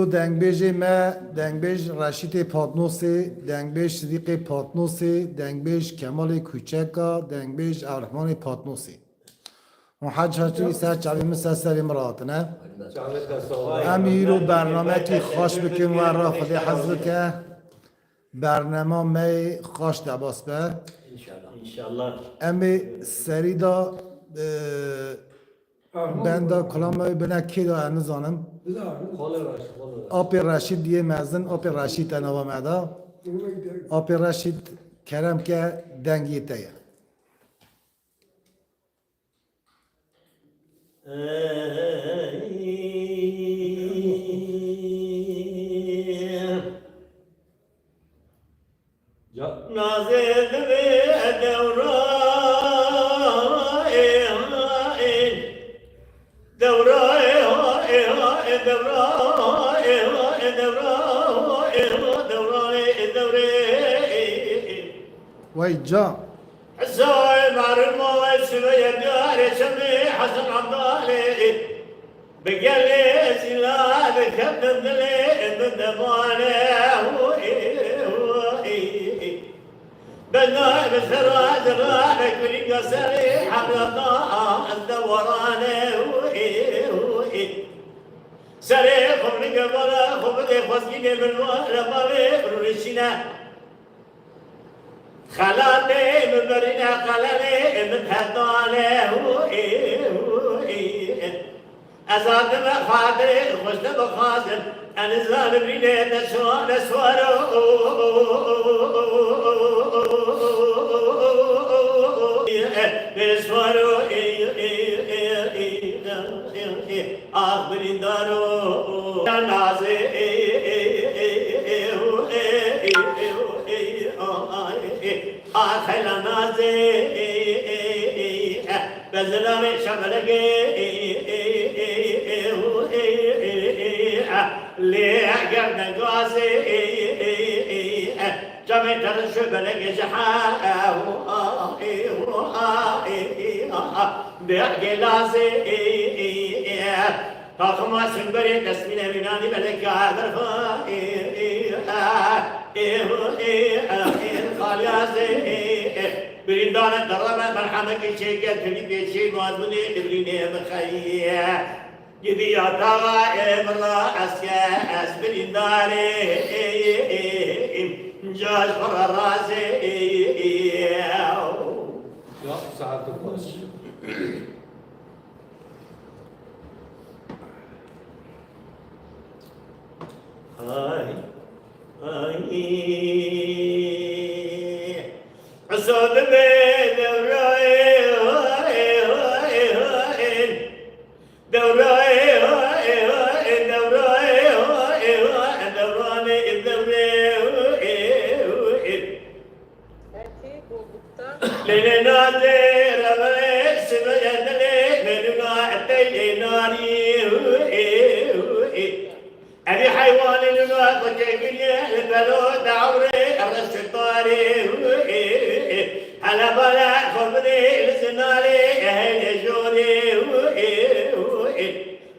دنگبیج ما دنگبیج رشید پاتنوسی دنگبیج صدیق پاتنوسی دنگبیج کمال کوچکا دنگبیج عبدالرحمن پاتنوسی و حج هجوی سر چاوی مثل سری مرات نه امیرو برنامه تی خوش بکن و را خودی حضر که برنامه می خوش دباس به انشالله امی سری دا بندا کلامه بنا کی دا نزانم آپی رشید دیه مزن آپی رشید تنوا مدا آپی رشید کرم که دنگی تیه نازل وای جا حسوي معرمو سوي دار سمي حسن عبدالي بقلي زلال كبد لي من دمانه بنا بسراد رانك من قصري حبل الله الدورانه سري خبري قبلا خبري خسكي من ولا بالي برشنا خلاني من برنا خلاني من هدانه أزاد ما خاطري خشت بخاطر أنا زال بريني نسوارو نسوارو آخرين دارو نازي آخر نازي بزلام شملك ليه قبل قاسي جمع ترشو بلك جحا بيحكي لاسي تاخما سنبري تسمين مناني بلك عبرفا خالياسي بريندانا درما مرحمك شيكا تلي بيشي مادمني تبريني بخيا جدي يعطاها امرا اسكاس برينداري جاش برا راسي يا ساعة القدس هاي عصاب بين أبي حيوان الوقت جاي البلود عوري الرش الطاري على بلا خبري لسناري أهل جوري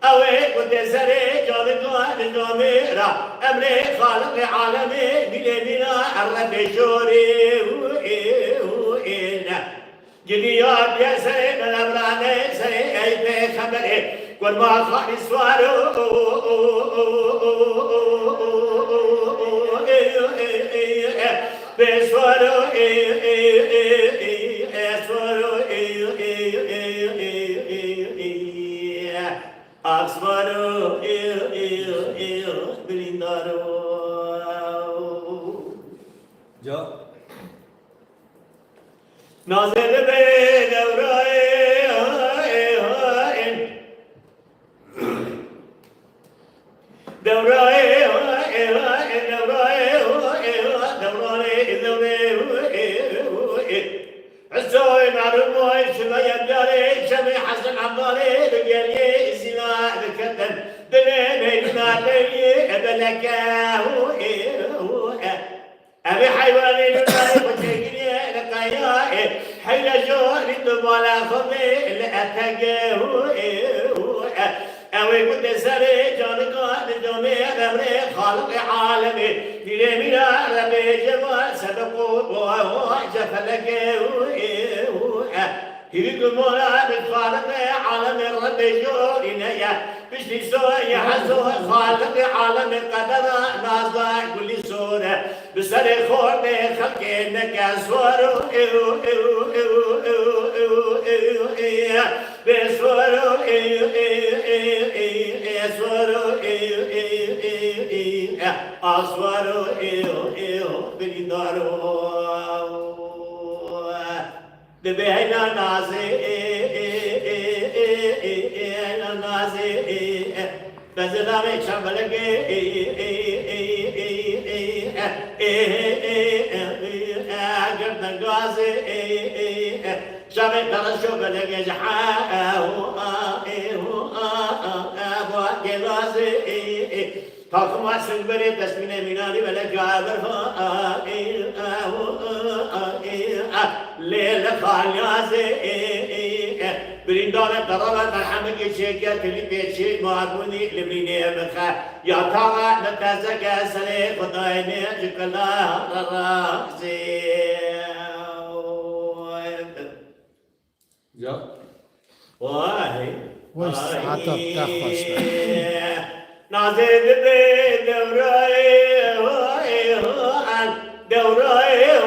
أوي كنت سري جامد جاميرا أمري خالق عالمي بلينا الرب جوري جديات يا سري من أبراني سري أي بي خبري قل ما خالي سوارو بسوارو اسوارو أكسوارو بليندارو جا نازل بين أوراي دوراي عزوي معلومة شوية بداري شمي حسن عبدالي بقالي زنا بكتن دلين ما تلي بلكاه أبي حيواني لله وتجري لقياه حين جوري دمالا خمي لأتقاه اوی بود سری جانکان جامعه امر خالق عالمی دیره میرا رب جوال سبقو جفلك هيك مولا بالخالق عالم الرب جورنا يا بشلي سوى يحسو خالق عالم القدر نازع كل سورة بسر خور خلق انك سورو بسورو أسوارو بلدارو ببهنا نازي نازي بزلام شملك قردن غازي شامل درشو بلك جحاه ابو غازي تاكم عسل بري تسمين ميناري بلا جابر ليل خاليازي بريندانا ترى مرحمك شيكا تلي بيتشي ماربوني لميني مخا يا ترى نتازك سلي خدايني جكلا راسي جا واهي وش ساعتها بتاخش نازل بدوراي دوراني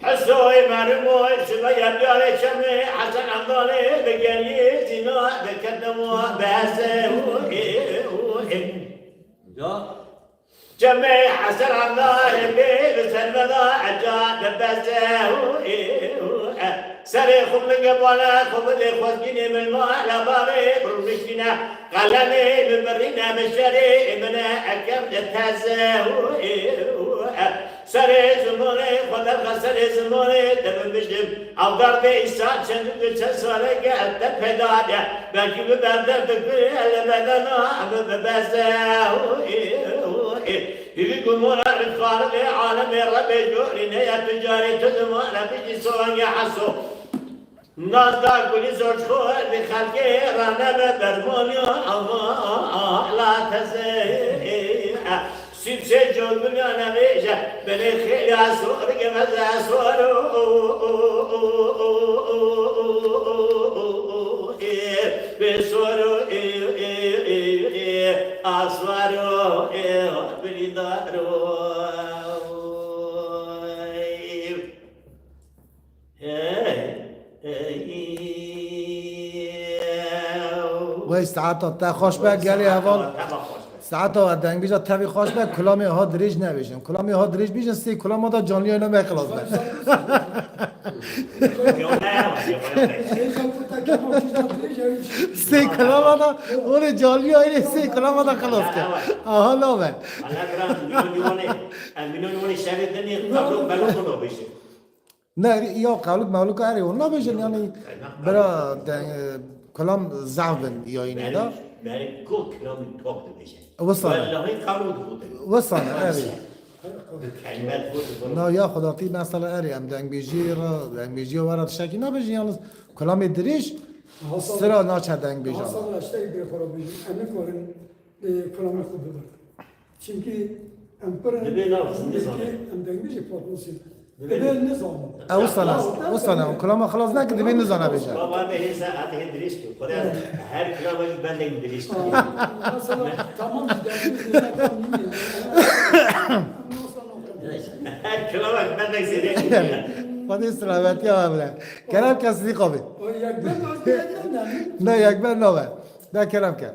حسوي مرموي شوية بيالي شمي حسن عمدالي بقالي زنا بكدمو باسه جا جمع حسن عمدالي بسلمنا عجاد باسه سري خب قبلا خب اللي خوزقيني من الماء لباري برمشتنا قلمي ببرينا مشاري من أكم تتهزه سري زموني خد الغسري زموني دم بجدم أو ضرب إنسان شنو تسوالي قلت بهداده بلكي ببردر بكبير لبدنا ببازه يقول مولا الخالق عالم رب جورنا يا تجاري تزمان بيجي سوان يحسو نازدا كل زوج خور بخلقي رانا بدرموني لا تزيح سيب سجون بنيانا بيجا بني خير أسور قمز أسور بسور أسور بلدارو وای ساعتها تا خوش به گلی اول ساعتها دنگ بیجا تبی خوش به کلامی ها دریج نبیشن کلامی ها دریج بیشن سی کلام ها جانلی اینا میخلاص به سی کلام ها اون جانلی ها اینه سی کلام ها خلاص کرد آها نامه نه یا قولک مولک اری اون نبیشن یعنی برا کلام زعبن یا اینه دا وصانه اری نه یا خدا تی مثلا اری هم دنگ بیجی ورد شکی نبیشن یعنی کلام دریش سرا ناچه دنگ بیجان Hasan Raş'tayı bir para bildim. Emek varın kulağına kudular. Çünkü emperan em dengici patlısı. Ebe ne zaman? وصانه کلام خلاص نکردی بین نزانه بیجان بابا بهیسا آتی درشتو خدا هر کلامش بندگ درشتو Mesela tamam gidelim. هر کلامش بندگ درشتو خودی سلامتی ها بله کلام کسی خوبه O yakben özledim de. نه یک بر نوه نه کلام که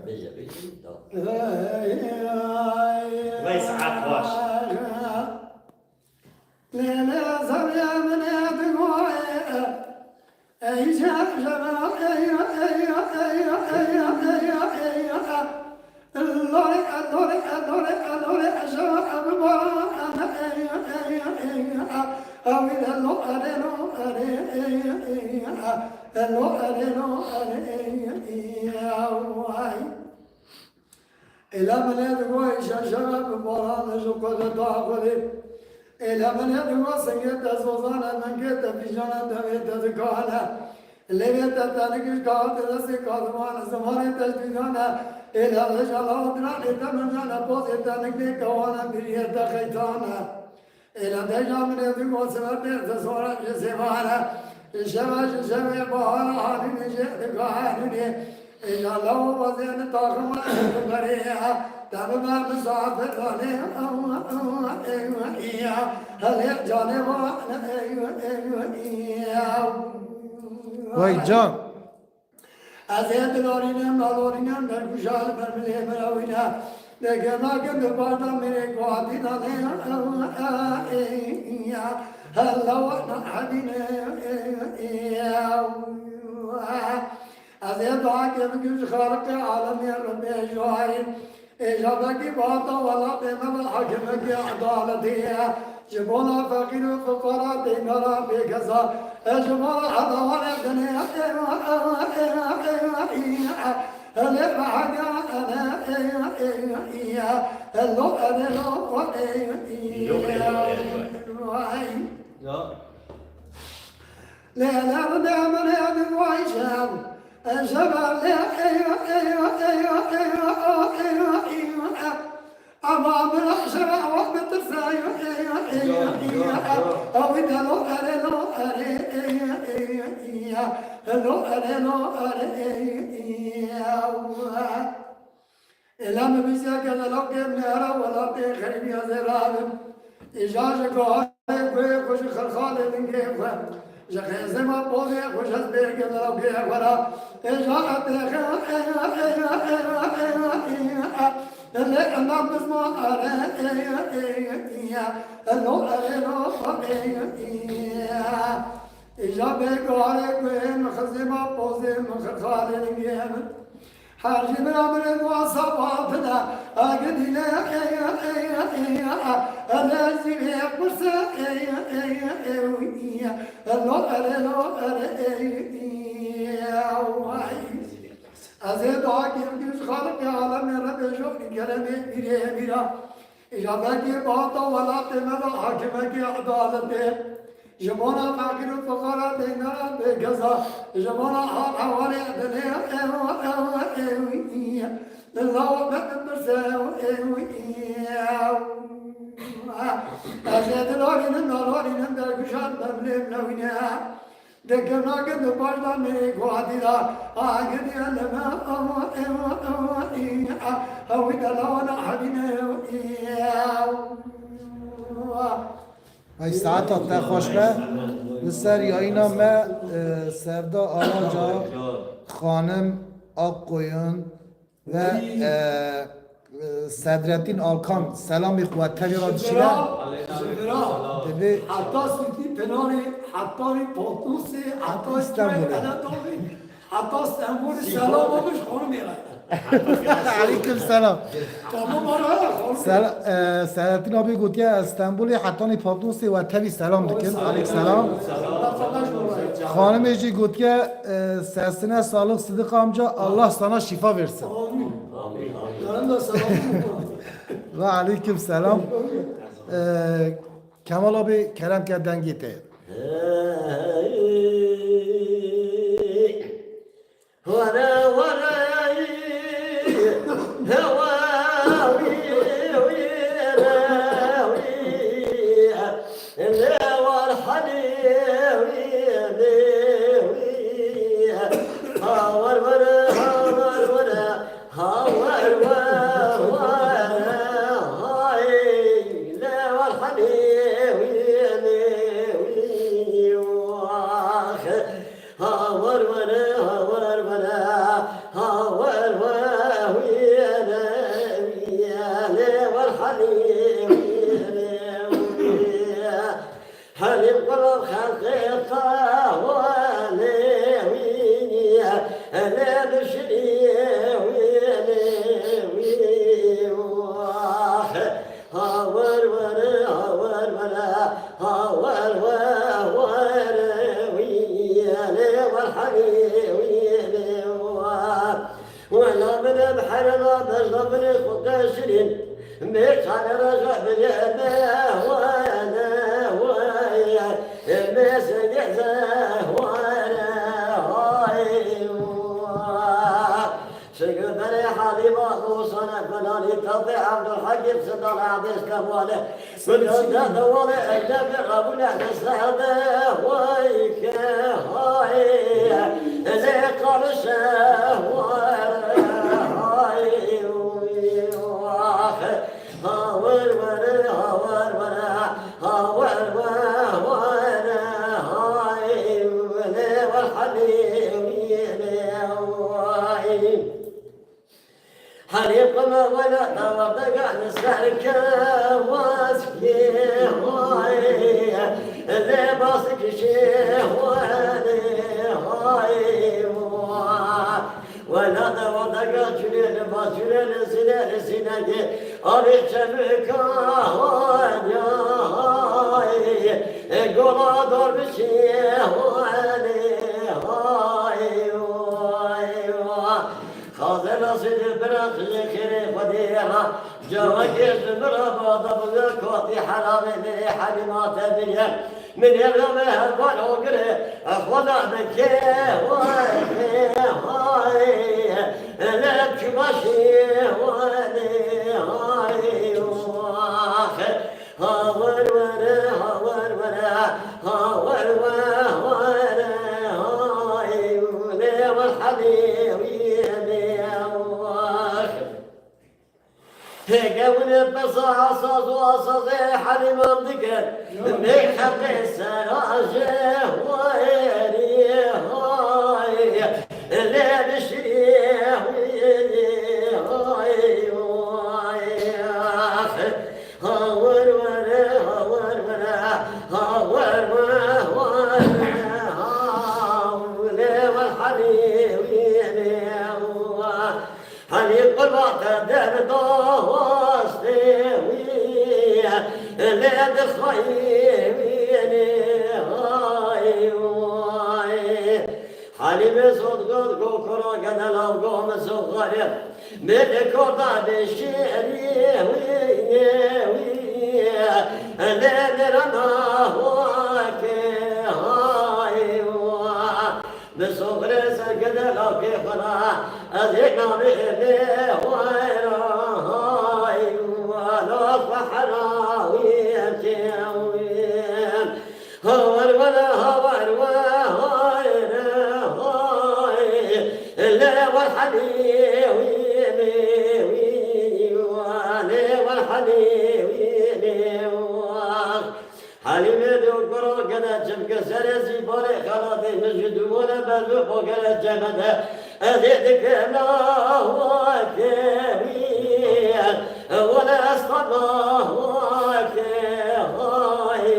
ويس عطواش Lele zarya mene dıgoye. Ey şarjama ey Lore aşağı abba Elamene dugo şaşara baran şu kadar dağılır. Elamene dugo senge tazozana menge tepijana deve tazkala. اللي بيتتنك قاعد راسي قادمان زمان تجديدانا إلى الرجال أدنى لتمنى بوز تنك قوانا بريد خيطانا إلى دجا من يدك وسبب تسورة جسمانا شبه بحر حالي نجد قاعدني إلى لو وزين طاقم بريئة تبقى مسافر عليه هل جانب وای جان أزيد لورينا مالورينا نرجال برملي براوينا لكنا كم بعد من قوادنا هلا وانا حبينا أزيد عاقب كل خالق عالم يا ربي جوارين إجابك باطا ولا بما حكمك عدالتي جبونا فقير فقراء دينارا بكذا جبونا حضوان الدنيا اللي حاجة أنا اللو أنا لو جا لا لا لا من هذا وعيشان الشباب لا أمام الأشرع وبترسى أو إذا لو أري لو أري إلا ما بيسا كذا لو كان نهرا ولا تخرب يا زراب إجازة قهر كوش خرخالة من كيف جخيز ما بوزي خوش هزبير كذا لو كيف ورا إجازة اللي أنا بسمع اللو إجابة قهر مخزي ما بوزي مخرخالة من كيف حاجي من عمرك وصبابنا أقدنا أنا زي قرصة أزيد عاقل كيف خالق يا عالم رب شوفني كلامي بيرا إجابك باطا ولا تمر حاكمك عدالته جمونا فاكر فقراء دينارا بكذا جمونا حوالي دنيا لله بكبر أزيد لورين النورين دركشان بمليم نوينها دكنا قد بردا من قوادنا أعقد يلما أو دلونا حبينا ای ساعت تا خوش به بسر یا اینا ما سردا آنجا خانم آقایون و صدرالدین آلکان سلام قوت تبی را دشیدن حتی سیتی پناری حتی پاتوسی حتی استنبول حتی استنبول سلام آمش خانم میرد علیکم سلام تمام آره صدرالدین آبی گوتیه استنبول حتی پاتوسی و تبی سلام دکن علیک سلام خانم ایجی گوتیه سرسنه سالق صدیق آمجا الله سانا شفا versin و علیکم سلام کمال آبی کرم کردن گیته بني حليمة وصنع فلاني تطيع عبد الحكيم صدر عبيس كماله كل دوالي أجنب أبونا نسهده ويك هاي اللي قال الشهوة هاي هاور ورا هاور ورا هاور ورا هاي والحليم حريق ما ولا توضق نسهرك واسكي هاي ذي باسك شهواني هاي ولا توضق جليل ما جليل سنين سنين أبي شبك هاي قولا دور بشهواني هاي خاطر سيد البنات الكريم وديها جواك الزمرة بضب الكوتي حرامي من حليمات الدنيا من يوم هالبال وقري أخونا بكي واني هاي لك ماشي واني هاي هاور ورا هاور ورا هاور ورا هاي والحبيب هيقون بصاصص وصصي حليم ذكر من حق السراجه ويري هاي اللي بشريه ويري هاي هاور ورا هاور ورا هاور ورا والحبيب حليب قلبات دار دوستي ليد خيبيني هاي حليب صدق كوكرو قد لو قوم صغير من كوتا بشيري ليد رنا هواكي هاي بصغر سجد لو كيفنا أذينا بإذنه ويراهاي ولو فحراويتي هور ولا هور وهاي اللي والحليوي والحليوي حليم دوكرو كنا جمك سرسي بوري خلاصي مسجد ولا بلو فوق الجمد أزيدك الله وكبير ولا أصطبه وكهاي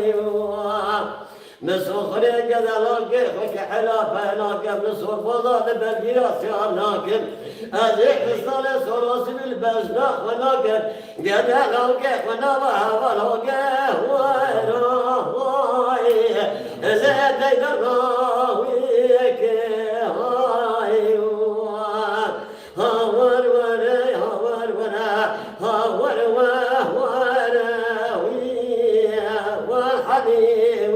مسخري كذا لاقي خك حلافة لاقي مسخر فضل بالجراس لاقي أزيك الصلاة سراس بالبزنة لاقي كذا لاقي ونبه ولاقي وراي زاد يدراويك هاي هاور ورا هاور ورا هاور ورا والحبيب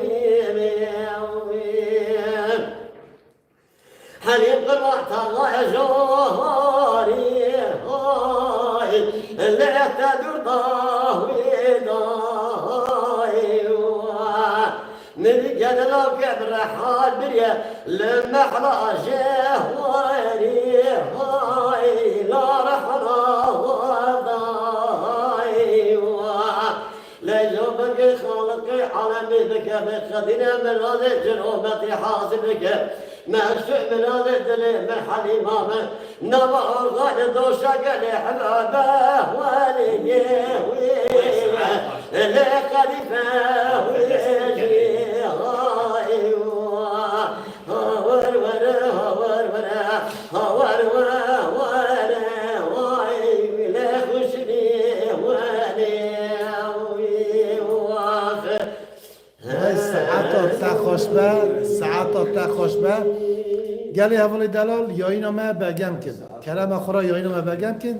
حليب قرأت الله جوهري هاي اللي تدور ضاوي ضاي من جدلك برحال بريا لما حلا جهواري هاي لا رحلا ضاي لجوبك خالقي عالمي بك بخدنا من هذه جنوبتي حاسبك مكسوع من هذا الدليل من حليمامه نظر غالي دوشك لحبابه وليه لخليفه ويجي هاي هاور ورا هاور ورا هاور ورا هاي لخشني ساعت تا خوشبه گلی حوالی دلال یا اینا ما بگم کن کرم خورا یا اینا ما بگم کن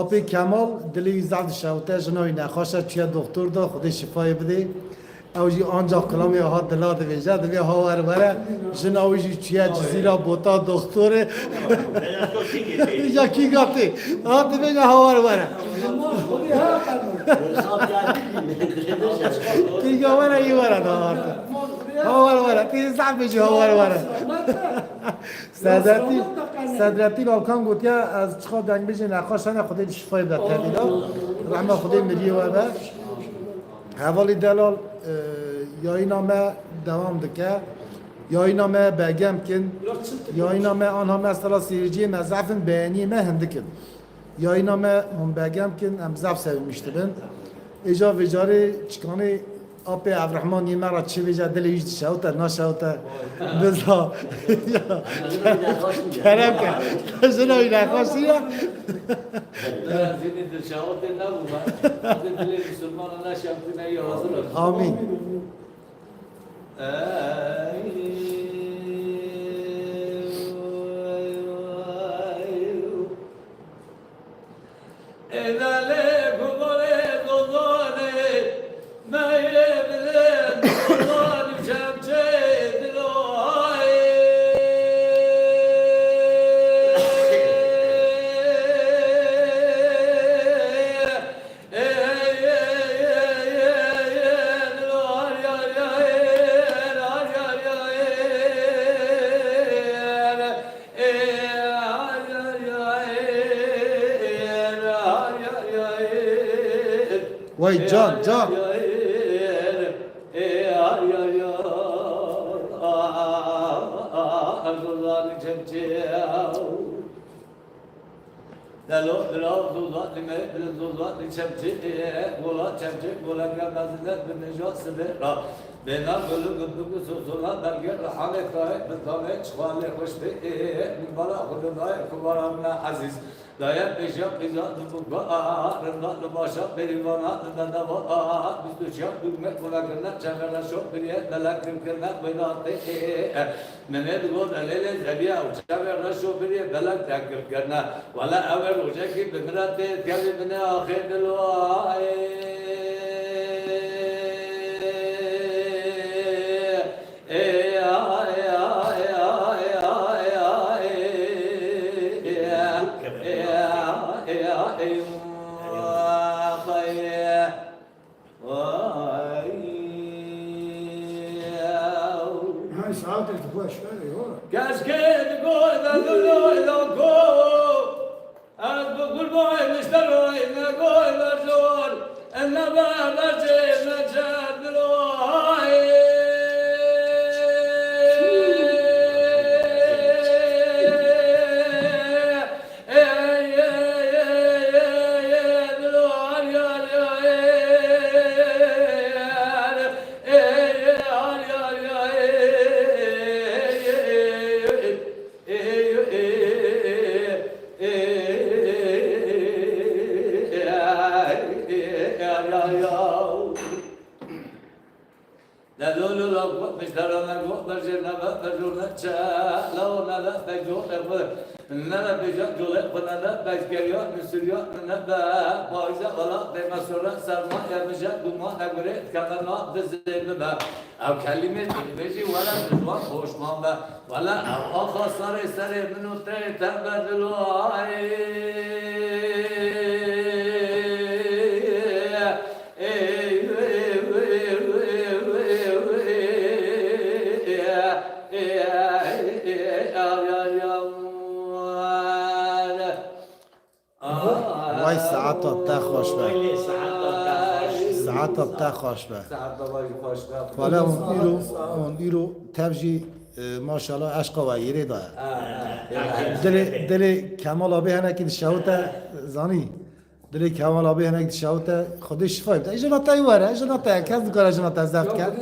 آپی کمال دلی زد شوته جنای نخواشه چیه دکتر دا خودی شفای بده اوجی آنجا کلامی ها دلات ویجا دوی ها ور وره جن اوجی چیه جزیره بوتا دکتره یا کی گفتی ها دوی ها ور وره کی گواره ای وره ها ور وره تی صعب بجی ها ور وره صدرتی لالکان گوتیا از چخوا دنگ بیجی نقاشانه خودی شفای بده تدیدا رحمه خودی ملیه و به حوالی دلال یا اینامه دوام دکه یا اینامه بگم کن یا اینامه آنها مثلا سیرجی مزعفن بیانی ما هندکن یا اینامه هم بگم کن هم زعف سوی میشتبن ایجا ویجاری چکانی آب عبدالرحمن مرا چی ویجا دلی ویجد شوتا نشوتا بزا کرم کن جنوی نخواستی یا آمین وای جان جان بنا بلو گفتگو سوزولا درگیر رحانه کاه بدانه چخواله خوش به من بالا خود دای کبارم نه عزیز دایم پیشم پیزا نبوگا رمضان نباشا بریوانا ندنوا بیستوشیا دگمه کلا کرنا چهرنا شو بریه دلکم کرنا بیناته منه دگو دلیل زبیا و چهرنا شو بریه دلک تکر کرنا ولا اول روزه کی بمراته کلی بنا آخر دلوای Cascade go da do go as bugul boy Mr. Roy na go da zor and na ba da je na jad roy او کلمه بيجي ولا رضوان خوشمان ولا آخا سر منو تبدلو وای ساعتا تا خوش به ساعتا تا خوش به والا اون ایرو تبجی ماشاءالله عشق و یری داره دل کمال آبی هنه که شهوت زانی دل کمال آبی هنه که شهوت خودش شفای بده ایجا نتایی واره ایجا نتایی کس دکار ایجا نتایی زفت کرد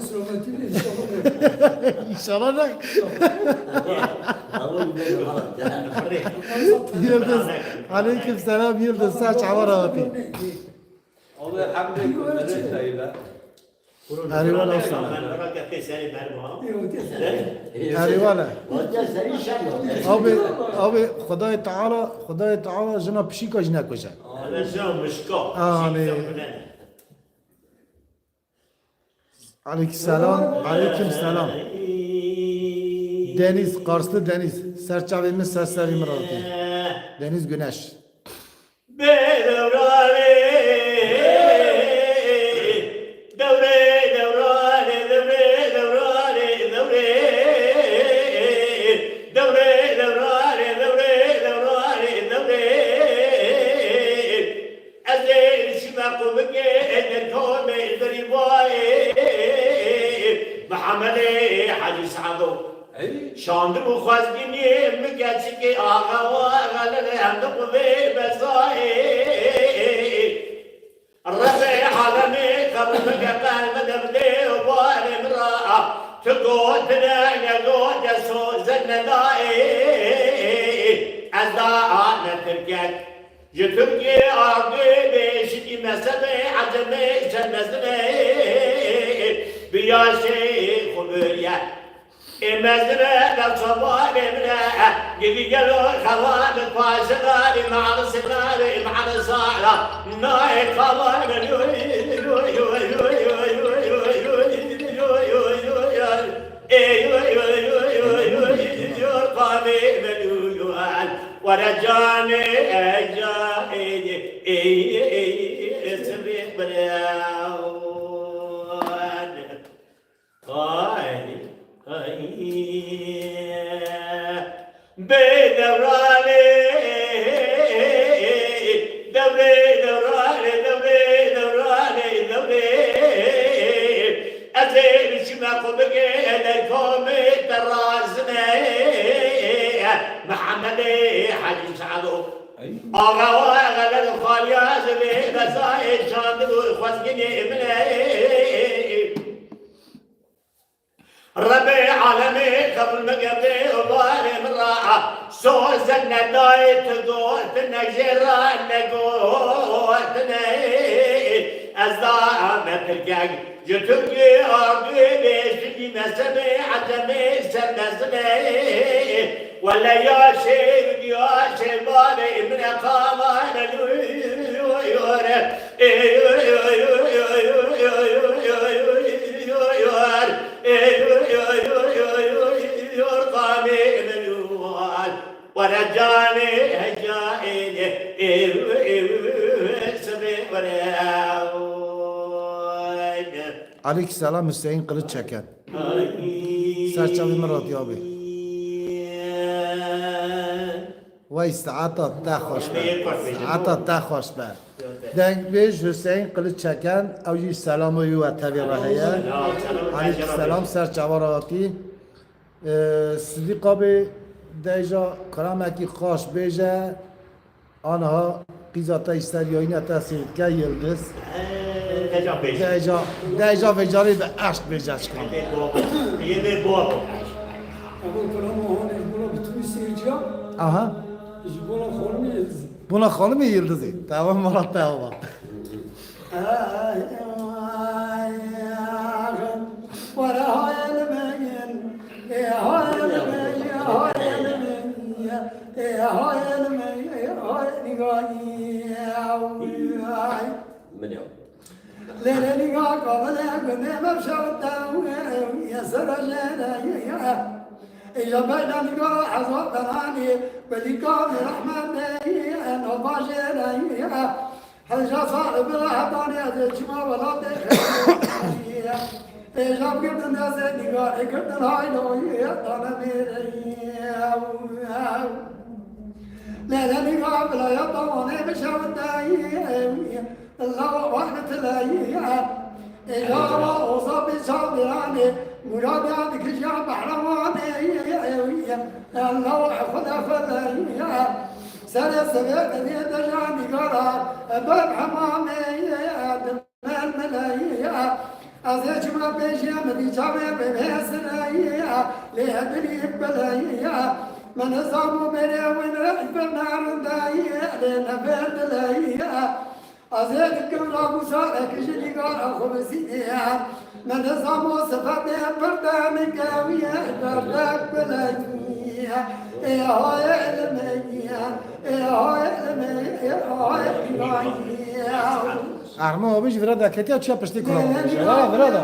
ایشالا نه یلدز علیکم سلام یلدز ساچ عوار آتی الله حمد لله هریوالا اصلا هریوالا آب خدای تعالی جنا پشی کاج نکشه Aleyküm selam. Deniz, Karslı Deniz. Serçavimiz seslerim razı. Deniz Güneş. بدوراني دوري دوراني دوري دوراني دوري دوري دوراني دوري دوراني دوري أزيل شباق بقيت الكون الدريباي محمدي حاجي سعدو شاند بو خوازگینی میگه که آقا و غلط هم دو قوی بسایی رفع حالمی قبل مگه قلب دبلی و بار مرا تقود نگود سوزن ندایی از دعا نترکت یترکی آرگی بیشتی مسئله عجمی شنزنه بیاشی خبریت مزرعة الصبار منها قدي قالوا خوان الفاشغالي مع الصغاري مع الصالة ناي خوان ورجاني اجاهد اسمي بلاون بدوراني دوري دوراني دوري دوراني دوري أزيل شماق بقيت الكوم الرازني محمدي حاجي سعدو أغا وأغا الخاليا زبي بسايد شاندو خوزقني مني ربي عالمي قبل ما قبلي وبالي من راحة سوز النداي تقوت نجرة نقوت أزداء ما تلقاك جتوكي أرضي بيشتي مسمي عتمي سنسمي ولا يا شيء بالي من قامان ورجاني هجائي سبي وراود Aleyküm selam Hüseyin Kılıç Çeken. Serçavimi radyo abi. Vay saata ta hoş be. Saata ta hoş be. Denk beş Hüseyin Kılıç Çeken. Avcı selamı yu ve tabi rahaya. Aleyküm selam serçavarati. Sıdık abi deja karameki hoş beje. Anha Qizata ister yayına seyirke yıldız. Deja ve cari de aşk beje çıkan. Yine bu. أقول كلام هون يقولوا بتويسي رجع Aha. يقولوا خلميز Buna hanım mı yıldızı? Tamam Murat tamam. ولا هاي المين هاي المين هاي المين هاي المين هاي نقاي من يوم ليلة نقاي قبل أقوم مبشوت يا سرجنا إذا بينا نقرأ عصاب راني بلقاء رحمن أنا باشر حجة صاحب الأحضان يا ولا تخيل إذا قلت الناس نقرأ قلت الهاي لو يطلع لا لا نقرأ بلا يطلع بشوت الله وحدة لا إذا وصاب صابراني مراد عندك الشعب حرماني الله خذها خذها سنة سبعة بيد جاني قرا باب حمامي دمان ملايا أزيج ما بيجي مدي جامع ببهسنا ليه بني بلايا من صامو بني وين رحب النار دايا لنا بيد لايا أزيد كم رابو شارك جلي قارا خبزينيا من نظام وصفات بردان قوية بردك بلايا إيه هاي علمية إيه هاي علمية إيه هاي علمية Arma abi vrada ketia çya pişti kulağım. Vrada.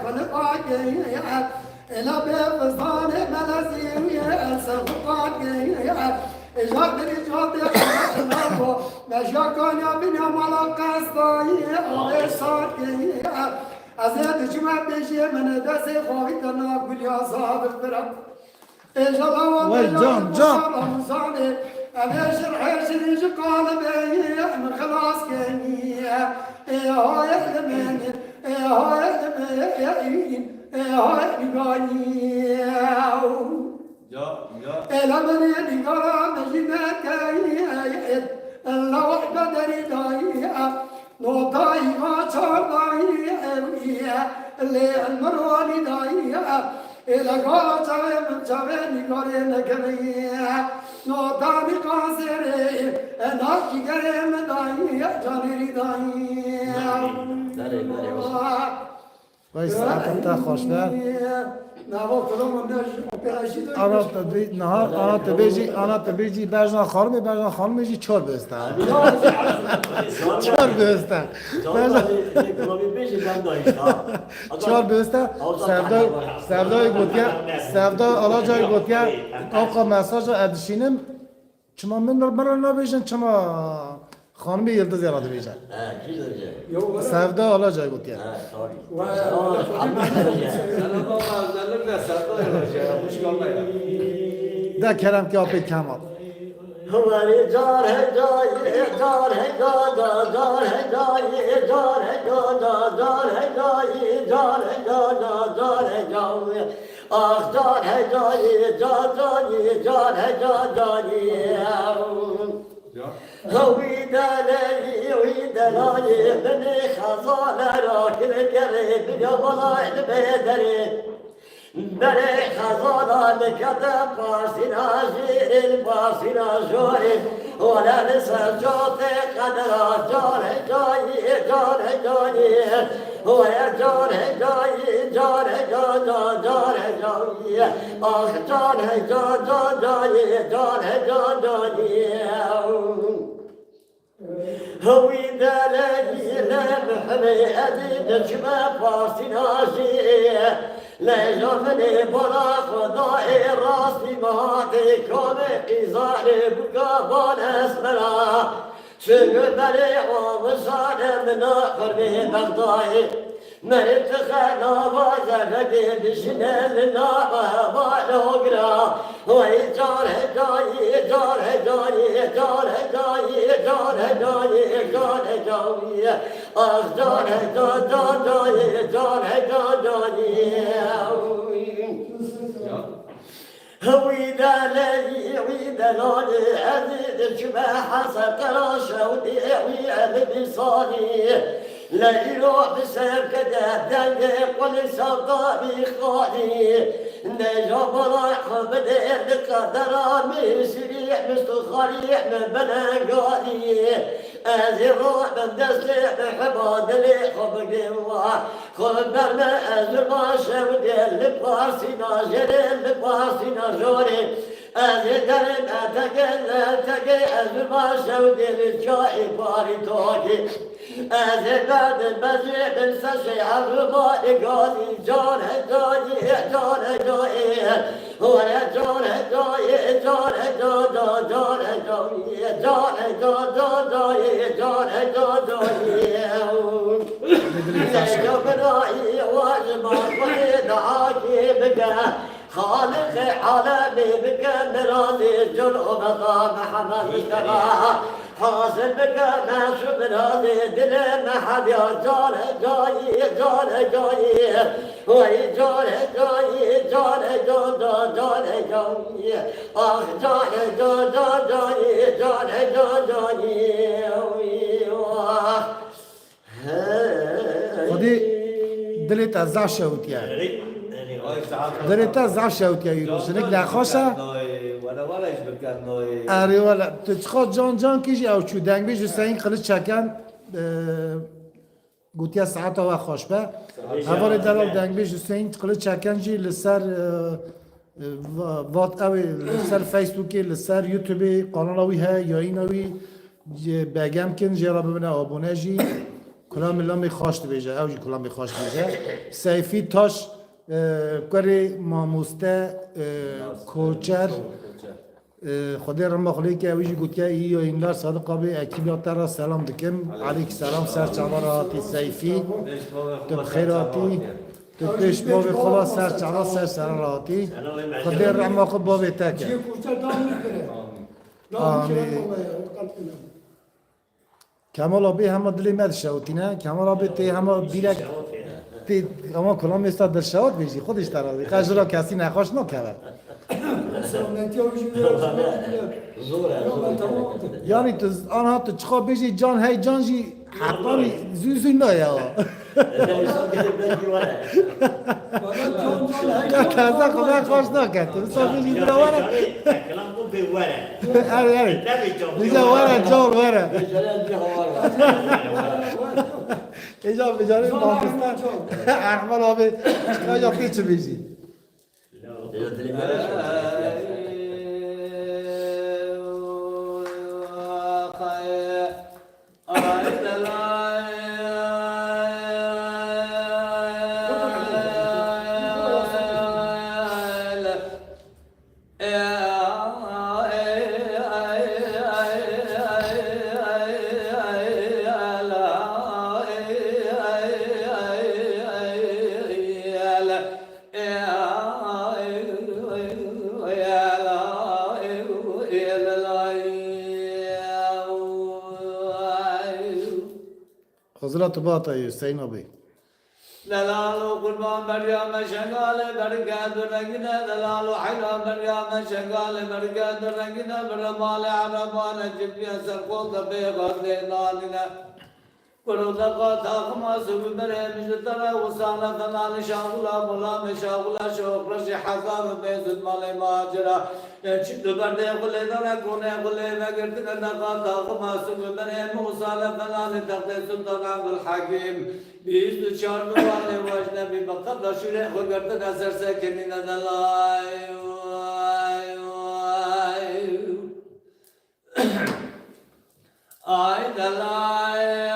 خلقاك إلى بفستان ملازي سخقاك جادري جادري نبو مشاكل يا بني مالا قصدي أرساك أزيد جمع بيجي من دسي خوي تناقل يا صادق برك وای جان جان أبشر حشر قال بي من خلاص كني يا هاي المن يا هاي المن يا هاي نقاني إلى من ينقرا مجنك الله قدري داي نوطاي ما شاطاي اللي المرواني داي إلى قاطع من جبين قرين كبير نوطاني قاصري ناكي قرين داي جاني داي وای ساعت تا خوشبر آنا تبیجی برجان خانم جی چور بستن چور بستن چور بستن سفدای گوتیا سفدای آلا جای گوتیا آقا مساج ادشینم چما من نبیشن چما خانم یلدز یاراdı بیشتر. Sevda olacak bu yani. Da Kerem ki apet Kemal. हमारे जार है जार है जार है गादा जार है जार है जार है गादा जार है जार है गादा जार है गावे आख जार है जार है هوي دلالي ودلالي بني خزانة راكب قريب يا بلاي بدري بني خزانة لكتب باسنا جير الباسنا جوري ولا نسى جوتي قدر جار جاي هو يا جار جاي آخ جار هوي دلالي لمحمي أديد جمع فاسنا جيه لا جفني بلا خدائي راسي مهاتي كومي قزاري بقابان اسمنا شغل بريح ومشان من آخر به بغدائي مرت خنا وزنك بشنال نابا لوغرا وي جار هوي دلالي ودلالي عزيز شبه حسن قراشه وديعي بصاني لا يروح بسبب كده دنجي قل سقابي خالي نجاب رايح بدير قدر مسريح مستخريح من بنقالي أزي روح من دسلي بحباد لي خب قوة خب برنا أزر ما شودي لباسنا جري لباسنا جوري أزي درم أتقي أزر ما شودي للجائي باري توكي أزي بعد البزي بنسشي عرضا إقالي جار هو يا جار خالق عالمي بك مرادي جرء مقام محمد مصطفى حاصل بك ما شو مرادي دل ما حد يا جار وي جار اخ خودی دلت از زعش شوت يعني دلت از زعش شوت يعني روشنك نخواسه آره ولی تخواد جان کیجی او چو دنگ بیش سعی خلیج چکن گوتی ساعت و خوشبه اول دلال دنگ بیش سعی خلیج چکن جی لسر وات اوی لسر فیسبوکی لسر یوتیوبی قانال اوی ها یا این اوی بگم کن جرا ببینه آبونه جی کلام لامی خواست بیجه اوجی کلامی خواست بیجه سیفی تاش کاری ماموسته کوچر خدای رحمه خلی که اوجی گوت که ای و اینلار صادق آبی اکیبیات را سلام دکم علیک سلام سر چواراتی سیفی تو بخیراتی تو پیش باب خدا سر چرا سر سراراتی خدای رحمه خود باب تکه چیه کوچه دام نکره آمین. کمال آبی همه دلی مد شوتی نه کمال آبی تی همه بیلک تی همه کلام است در شوت بیشی خودش ترازی خجرا کسی نخواست نکرد سلامتی ها بشید یعنی تو آنها تو چخوا بیشی جان هی جان جی حقانی زوزی نه یا تازه خدا خواست نکرد تو سال بیشی درواره كلام مو بولا اری اری بیجا وره جان وره ایجا بجاری ماندستان احمد آبی چکا پیچ بیشی خزرات باتا حسین آبی دلالو قربان مريم شغال بركات رنگنا دلالو حيرا مريم شغال بركات رنگنا برمال عربان جبيا سرقوط بيغد نالنا قرودقا تاخما سببره مجترى وصالا فنال شاغلا ملام شاغلا شوقرش حزار بيزد مال ماجرا چند برده قلی دارا کنه قلی وگرد نقا تاخما سببره موصالا فنال تخت سلطان عبدالحکیم 24 نوال وجنبی بقد شوره وگرد نظر سکنی ندلای آی دلای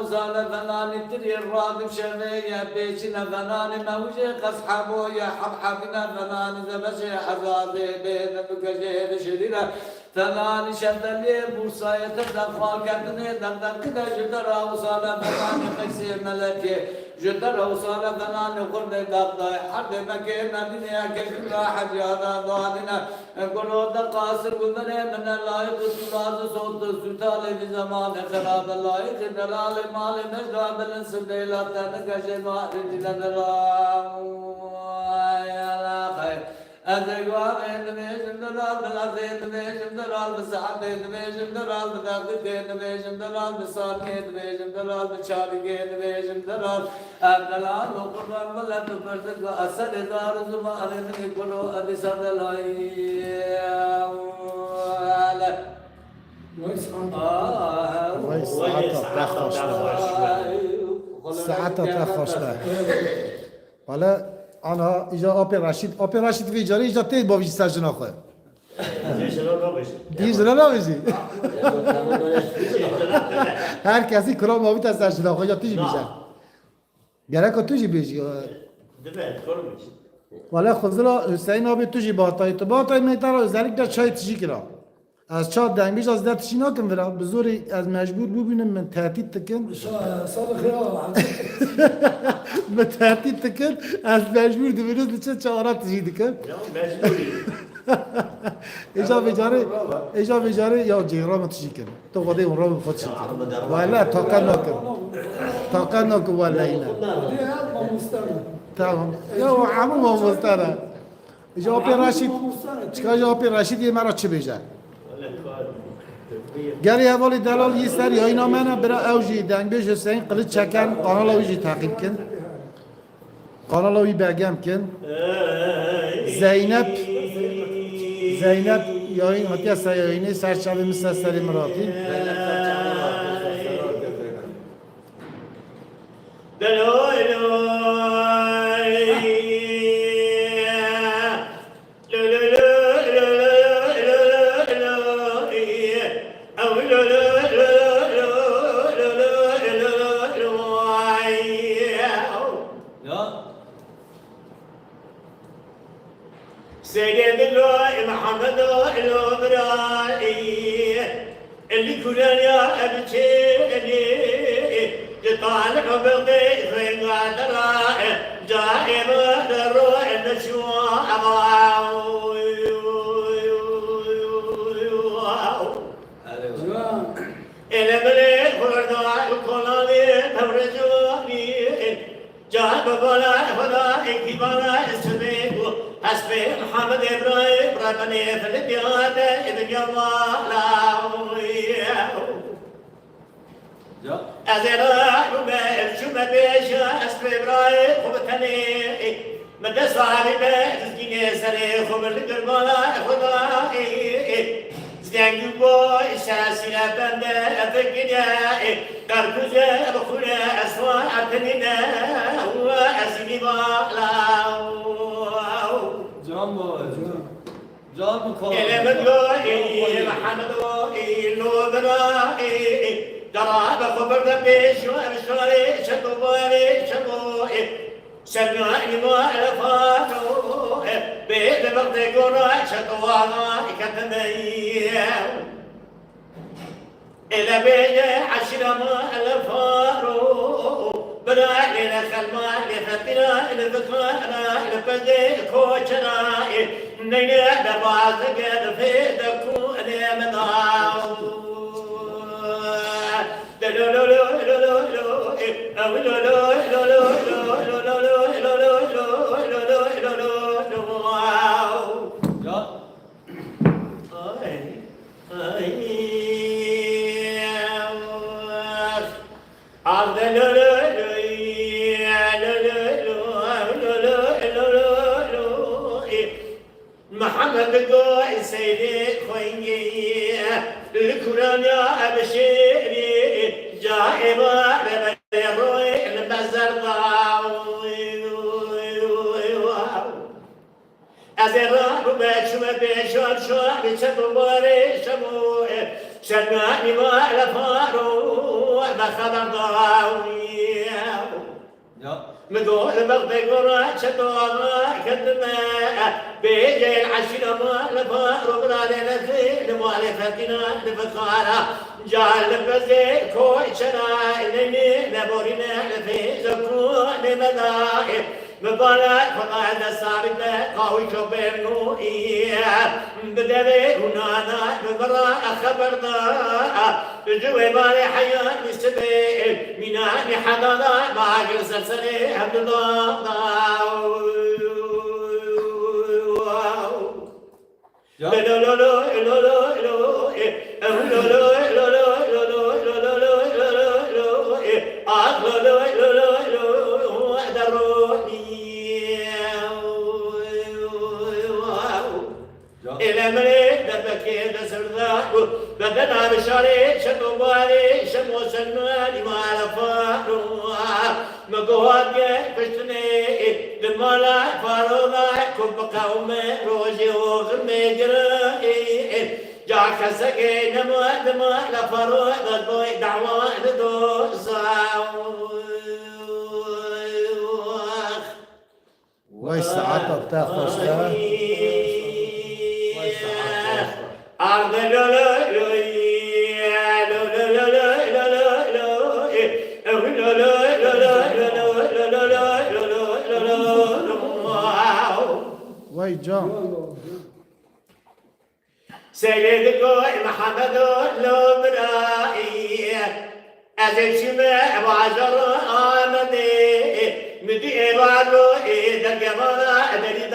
وصال فنان تري الرادب شمية بيشنا فنان موجي قصحبو يا حبحبنا فنان زمشي حزازي بين مكجير شريرة فنان شدلي بورصاية تدخل كتني دمدم كده جدرا وصال فنان قيسير ملكي جدرا وصال فنان قرن دقضاي حرب مكينا دنيا كشكرا حجانا ضادنا قرود قاصر قمري من اللايق سراز صوت السلطان بزمان خراب اللايق دلال مال مجرى بالنسب ليلة تنكش مارج لدلال يا لا خير أدرقوا بين بيجم دلال بالعزين بيجم دلال بسعدين بيجم دلال بغدين بيجم دلال بصاركين بيجم دلال بشاركين بيجم دلال الدلال وقرر بلد برزق وأسد دار زمان من كلو أدي سدلاي وای ساعتا تخوشته ساعتا تخوشته حالا آنها ایجا آب رشید وی جاری ایجا تید با ویجی سرجنا خواه دیجرا نبیشی هر کسی کرام آبی تا سرجنا خواه یا تیجی بیشن گره که توجی بیشی ولی خودلا حسین آبی توجی باتایی تو باتایی میتر ازدلیک در چای تیجی کرا از چا دنگیش از در تشی نکن برا بزوری از مجبور ببینم من تهدید تکن صادق خيار من تهدید تکن از مجبور دویروز بچه چهارات تشی دکن ایجا بیجاره یا جیرام تشی کن تو خودی اون را خود تشی کن ولی طاقت نکن ولی اینا تمام یا همون ما مستره ایجا آپی رشید چکا ایجا آپی رشید یه مرا چه بیجه گری حوالی دلال یه سر یا اینا منه برا اوجی دنگ بیش حسین قلت چکن قانال اوجی تحقیب کن قانال اوجی بگم کن زینب یا این حتی سیاینه سرچوه مثل سری مراتی دلو سيد الله محمد الأبرائي اللي كلنا يا أبتيني تطالع بالضيف قادرة جائب الروح النشوى إلى ملك ورداء القلالي تورجوني جاب بلا فلا إكبالا اسمه حسبي محمد إبراهيم ربني في البيات ابن يوالا أزرع شو ما بيش حسبي إبراهيم خبتني مدى صاحبي تسكيني سري خبر القربالا خدائي زنگو بای سرسیله بنده افکنه کرکوزه بخونه اسوان اتنینه و اسیلی بالا جان باید جان بکن علمت گوی محمد گوی لوبرایی دراب خبر دبیش و ارشاری شکو باری شکو سمعني ما الفاتو بيد بغد قرا شطوانا كتمية إلى بيد عشر ما الفارو بلا إلى خلما لفتنا إلى ذكرنا إلى بدي كوشنا نينا دبازك في دكو أنا مداو محمد قوي سيدي خويني الكرام يا أبشيري جائبا بروي المزر أزرع بشوى بشوى شوى بشبوري شبوه شنعني ما لفارو بخبر ضاوي مدور بغدي قرا شطوما كدما بيجي العشرة ما لفارو برالي نخيل مؤلفتنا لفقارة جعل بزي كوي شنا إليني نبورينا لفي زكون مدائب مبارك فقاد الصابت قوي شبيرنو إيه بدبي هنانا مبارك خبرنا جوي بالي حياة مستبيل مناني حضانا باقي سلسلة عبد الله إلى ملك دبكي دسرداك بدنا بشاري شطوبالي شمو سلماني ما لفارو مقوات فشتني دمالا فاروضا كب قومي روجي وغرمي جرائي جاك سكي نمو دماء لفاروض البوي دعوة لدوسا وای ساعت بتا خوشتا أرض وای جان سيدك محمد الأبرائي أزل شمع وعشر آمدي مدي إبادو إذا كمانا أدري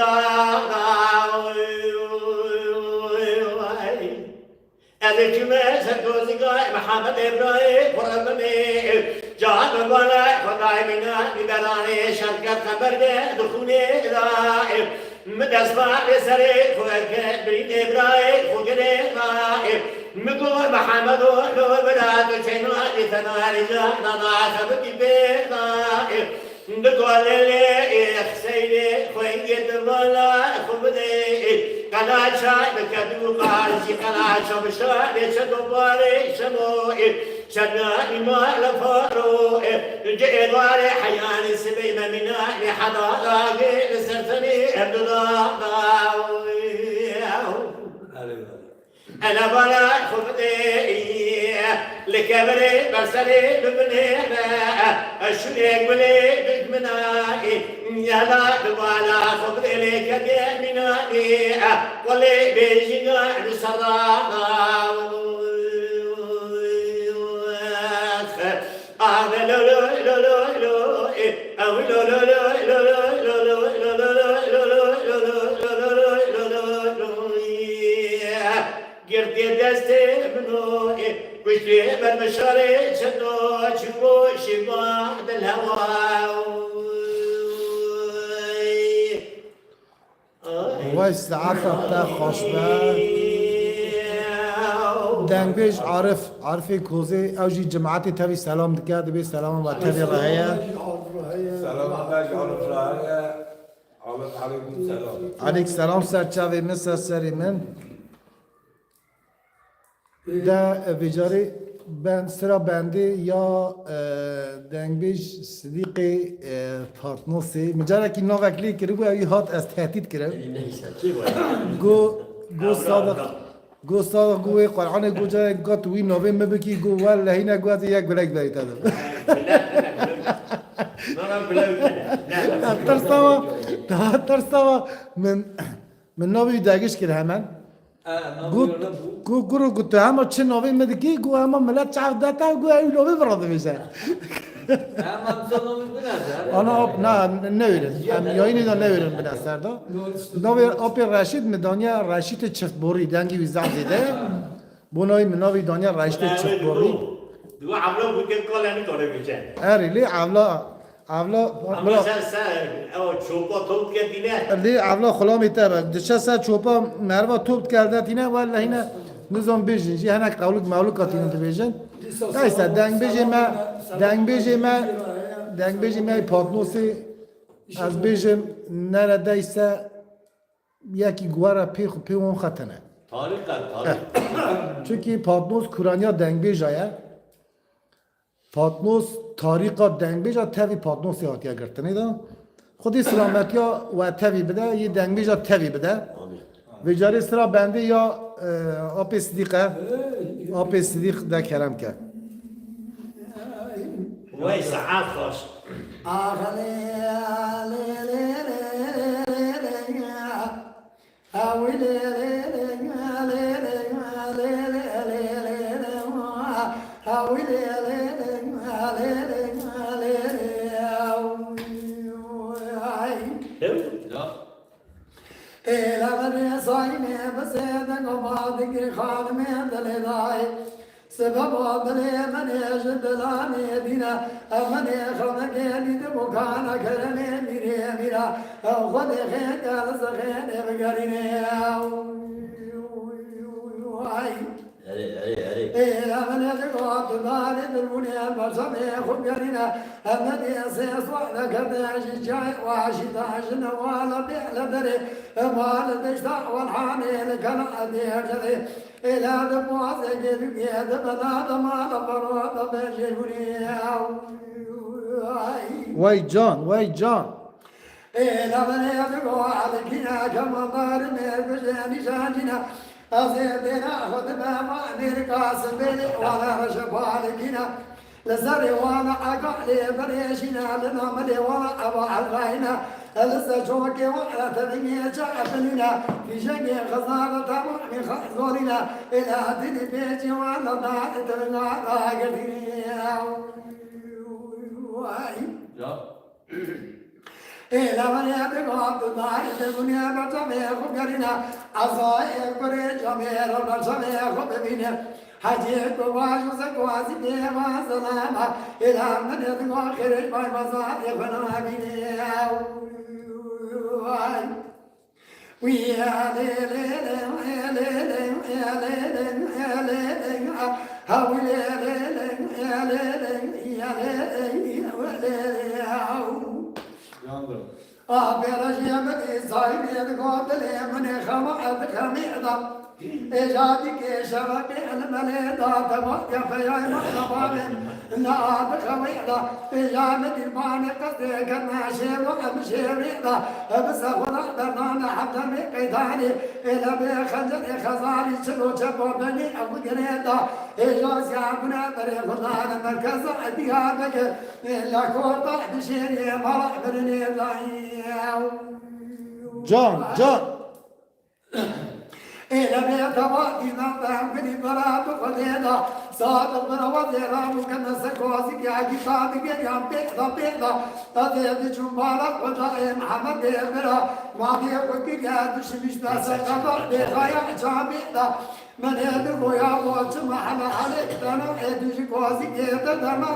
أزل شمع سكوزك محمد إبراهيم ورمني جان بلا خدايمنا ببلاني شركة خبر دخولي دائم مدسبع لسري خوك بريد إبراهيم خوكني دائم مقول محمد لو بلاد شنو لثنا رجال نضاعف بكبير نقول لي خسيلي خويت بلا خبدي قناة شاي بكدو قارسي قناة شبشاي شدو باري شموئي شناني ما لفاروق جئوار حياني سبيمة من أهل حضاراقي لسرتني أنا بلا خبدي لكبري برسلي ببني الشريك ولي بجمنائي يلا بلا خبدي لك مناني ولي بيجينا نسرانا قرتي دستي منو قشتي بالمشاري شنو شبو شبا الهوى وای ساعت تا خوشبه دنگش عارف کوزه اوجی جماعتی تبی سلام دکرد بی سلام و تبی رهیه سلام علیکم سلام علیک سلام سرچاوی مثل سری من ده بیجاری ben sıra bende ya dengbeş sıdiki partnosi mücadele ki novakli kiri bu evi hat az tehdit kiri go sadık go Kur'an'ı go cay gat vi nove mebeki go vallahi ne go az yak bilek bilek tadım tersava men novi dagiş kiri hemen گو گوته همه چه نوی مدکی گو همه ملت چاف داتا گو ای نوی براده میشه آنا آب نه نویرن یایی نیدان نویرن به نستر دا نوی آبی رشید مدانیا رشید چفت بوری دنگی ویزان دیده بونای مناوی دانیا رشید چفت بوری دو عملو بود که کلانی کنه میشه اری لی عولا اما او چوبا توپ کردینه لی عولا خلامی تبا دشه سر چوبا مروا توپ کرده تینه ولی هینه نظام بیجن جی هنک قولک مولوکات اینو تو بیجن ایسا دنگ بیجی ما پاتنوسی از بیجم نرده ایسا یکی گواره پی اون خطنه تاریخ چونکی پاتنوس کورانیا دنگ بیجایه پاتنوس تاریخا دنگ بیجا تاوی پاتنوسی هاتیا گرتنی دا خودی سلامتیا و تاوی بده یه دنگ بیجا تاوی بده و جاری سرا بنده یا آپ صدیق ده کرم کرد وای ساعت خوش سبب بني من يجد لاني دينا من يخلق يدي مكان كرمي ميري ميرا خد خير قال سخين بقريني إلى من يجد دار الدنيا البرسمي خد قرينا من يسيس وعلى كداش جاي واشد عشن ولا بيعلى دري مال تشتاق والحاني لكن أدي إلى دموع سجل يد بلاد ما لبرود بجوني وای جان إلى من يدعو على كنا كما دار ميرجاني شانجنا أزيدنا خدنا ما نرقاس بلي ولا رشبال كنا لزري وانا أقالي بريشنا لنا ملي وانا أبا الغاينا لسه شوكي وعلى تنمية شعبنا في شقي خزانة تمامي خزورنا إلى دني بيتي وعلى ضاعت من إلى من يبقى عبد الله الدنيا بطمي خبرنا عصائر بريد جميل وبطمي خبرنا حجيت وواجوزك واسبي وسلامة إلى من يبقى خرج باي مصائر فنابيني أبي رجيم الإسرائيل يدقون لي من خمعت خميضة إيجادي كشبك المليدا تبقى في مقبل نعاد خويدا إيجاد البان قصدك الناشر وأمشي ريدا بسخنا درنا حتى مقيداني إلى بخنجر خزاني شلو شبو بني أبو جريدا إيجاد سيابنا بريخنا مركز أديابك إلا كوطا بشيري مرح برني جان إلى بيت وادينا بامكني براد خدينا صادق من وزيرا مكنا سكواسك يا كتابك يا بيضا تديد جمالك وجاي محمد برا ما بيقولك يا دشمش بس قبر بخيا جامدا من يدو يا وجه محل عليك دنا ادش كواسك يدنا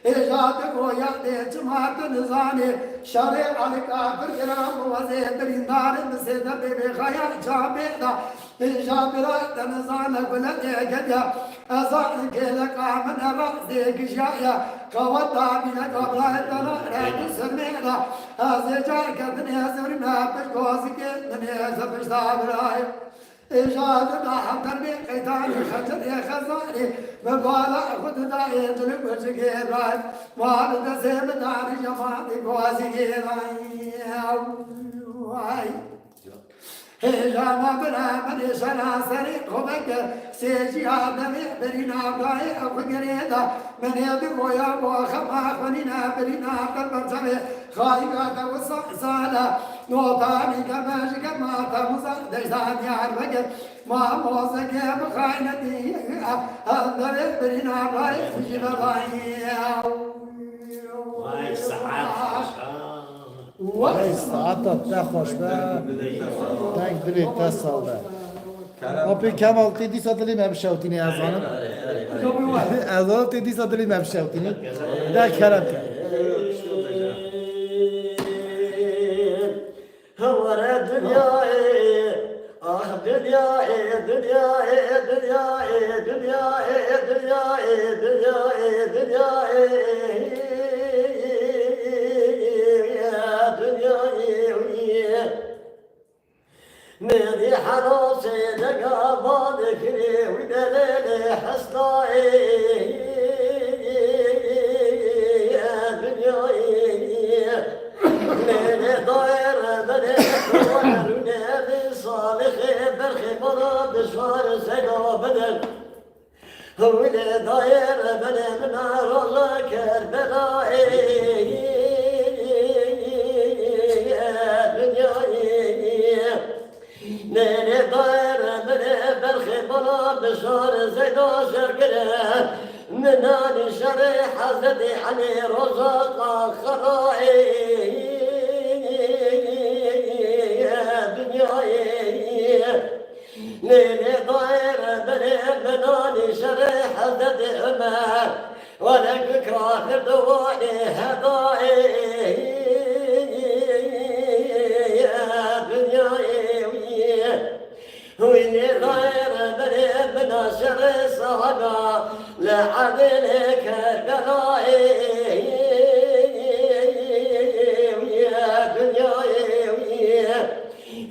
إيجاد قويا ديج مات نزاني شرع عليك آخر كلام وزيد رندار مسيدة بخيا جامدا إيجاد رأيت نزان قلت يجد أزعن كلك آمن رأسك جايا قوتا من قبلت رأيت سمعنا أزجاك من يزرنا بشكوزك من يزبش دابراي إيجادنا حقا بقيتاني خجل يا خزاني بقالا خد داعي جلب وجهيراي والد زيب داري جمالي قوازيراي هجاما بنا من شنا سريق خبك سيجي آدمي برينا بلاي أفقريدا من يدقو يا وخما خنينا برينا بالبرتمي خايقا توسع سالا نوطاني كماشي كما تمسا ديسان يعرفك ما موسك يا بخاينتي أندر برينا بلاي فجي بلاي واي سعاد وای ساعت تا خوش به تنگ دلی تا ساله آبی کمال تیدی سادلی مبشوتینی از آنم از آن تیدی سادلی مبشوتینی ده کرم کرد هورا دنياي آه دنياي دنياي دنياي دنياي دنياي دنياي دنياي ميري حراسي دقا ذكري ودليلي حسناي يا دنياي ميري ضاير بني وعلوني بصالحي برخي مراد شوار سيقا بدل ولي ضاير بني من روزا كربلائي نيني ضاير مني برخي بلا بشار زيدو شرقنا مناني شري حزدي عني رزاق خرائي يا دنياي نيني ضاير مني مناني شري حزدي عمر ولك كافر دواني هدائي يا دنياي ويني غير بني بناشر صهدا لعدلك البلائي يا دنياي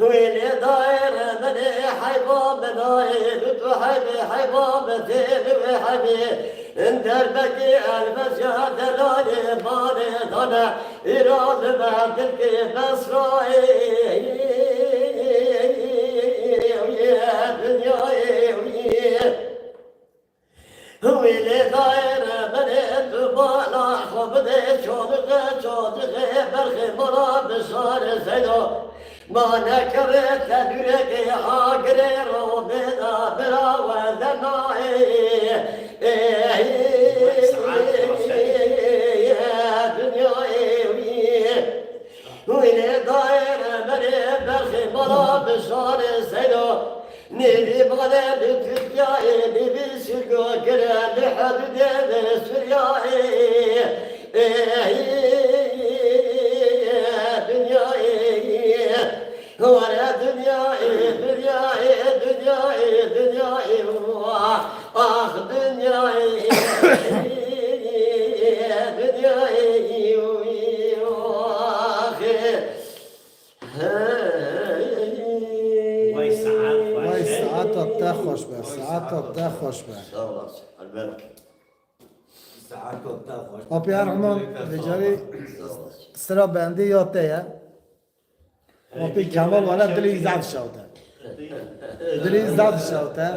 ويني داير بني حيباب نايد وحبي حيباب ثيل وحبي اندر بكي المسجد لاني باني ضنا إراد ما تلقي بسرائي يا دنياي ويلي داير بني تبالا خبدي شودغي برخي مراد صار زيدو ما نكرت تدرك عاقري روبنا برا وذنائي يا دنياي ويلي داير بني برخي مراد صار زيدو نيلي بغداد ترجعي نبي سرقو كلا لحد ديد سرياي دنياي وانا دنياي دنياي دنياي دنياي اخ دنياي دنياي واخ وای ساعت خوش به خلاص البركة ساعات كنت خوش آبی ارحمان بجاری سرا بنده یاته یا آبی کمال والا دلی زد شوته دلی زد شوته